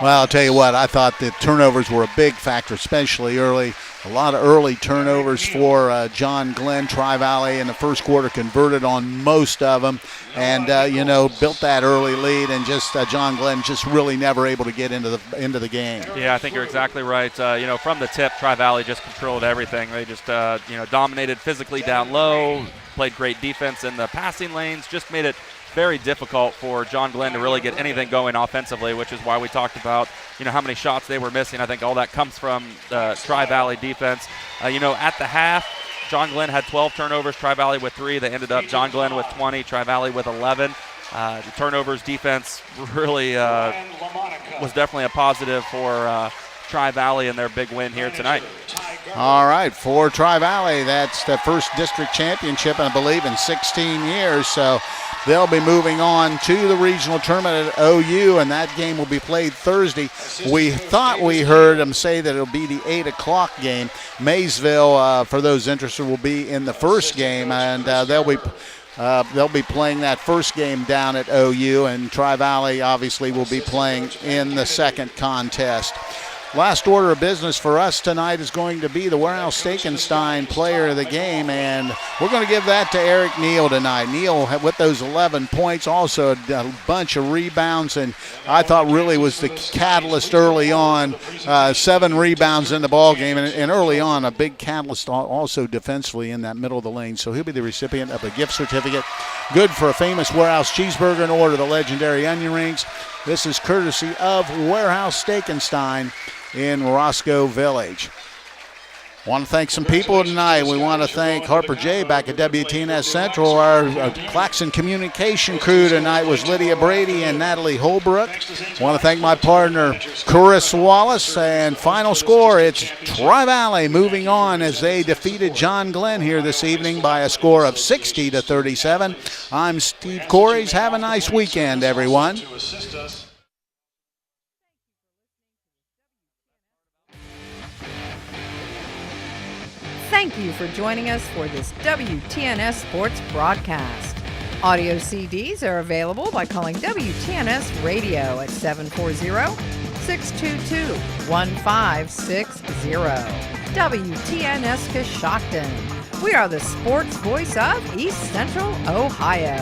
Well, I'll tell you what, I thought the turnovers were a big factor, especially early. A lot of early turnovers for John Glenn. Tri-Valley in the first quarter converted on most of them and, built that early lead, and just John Glenn just really never able to get into the game. Yeah, I think you're exactly right. From the tip, Tri-Valley just controlled everything. They just, dominated physically down low, played great defense in the passing lanes, just made it very difficult for John Glenn to really get anything going offensively, which is why we talked about, how many shots they were missing. I think all that comes from the Tri-Valley defense. At the half, John Glenn had 12 turnovers, Tri-Valley with 3. They ended up John Glenn with 20, Tri-Valley with 11. The turnovers defense really was definitely a positive for Tri-Valley in their big win here tonight. All right, for Tri-Valley, that's the first district championship, I believe, in 16 years. So they'll be moving on to the regional tournament at OU, and that game will be played Thursday. We thought we heard them say that it'll be the 8 o'clock game. Maysville, for those interested, will be in the first game, and they'll be playing that first game down at OU, and Tri-Valley obviously will be playing in the second contest. Last order of business for us tonight is going to be the Warehouse Stekenstein player of the game, and we're going to give that to Eric Neal tonight. Neal, with those 11 points, also a bunch of rebounds, and I thought really was the catalyst early on. 7 rebounds in the ball game, and early on a big catalyst also defensively in that middle of the lane. So he'll be the recipient of a gift certificate, good for a famous Warehouse cheeseburger and order the legendary onion rings. This is courtesy of Warehouse Stekenstein in Roscoe Village. Want to thank some people tonight. We want to thank Harper J. back at WTNS Central. Our Claxon communication crew tonight was Lydia Brady and Natalie Holbrook. Want to thank my partner, Chris Wallace. And final score, it's Tri-Valley moving on as they defeated John Glenn here this evening by a score of 60-37. I'm Steve Corries. Have a nice weekend, everyone. Thank you for joining us for this WTNS Sports broadcast. Audio CDs are available by calling WTNS Radio at 740-622-1560. WTNS Coshocton. We are the sports voice of East Central Ohio.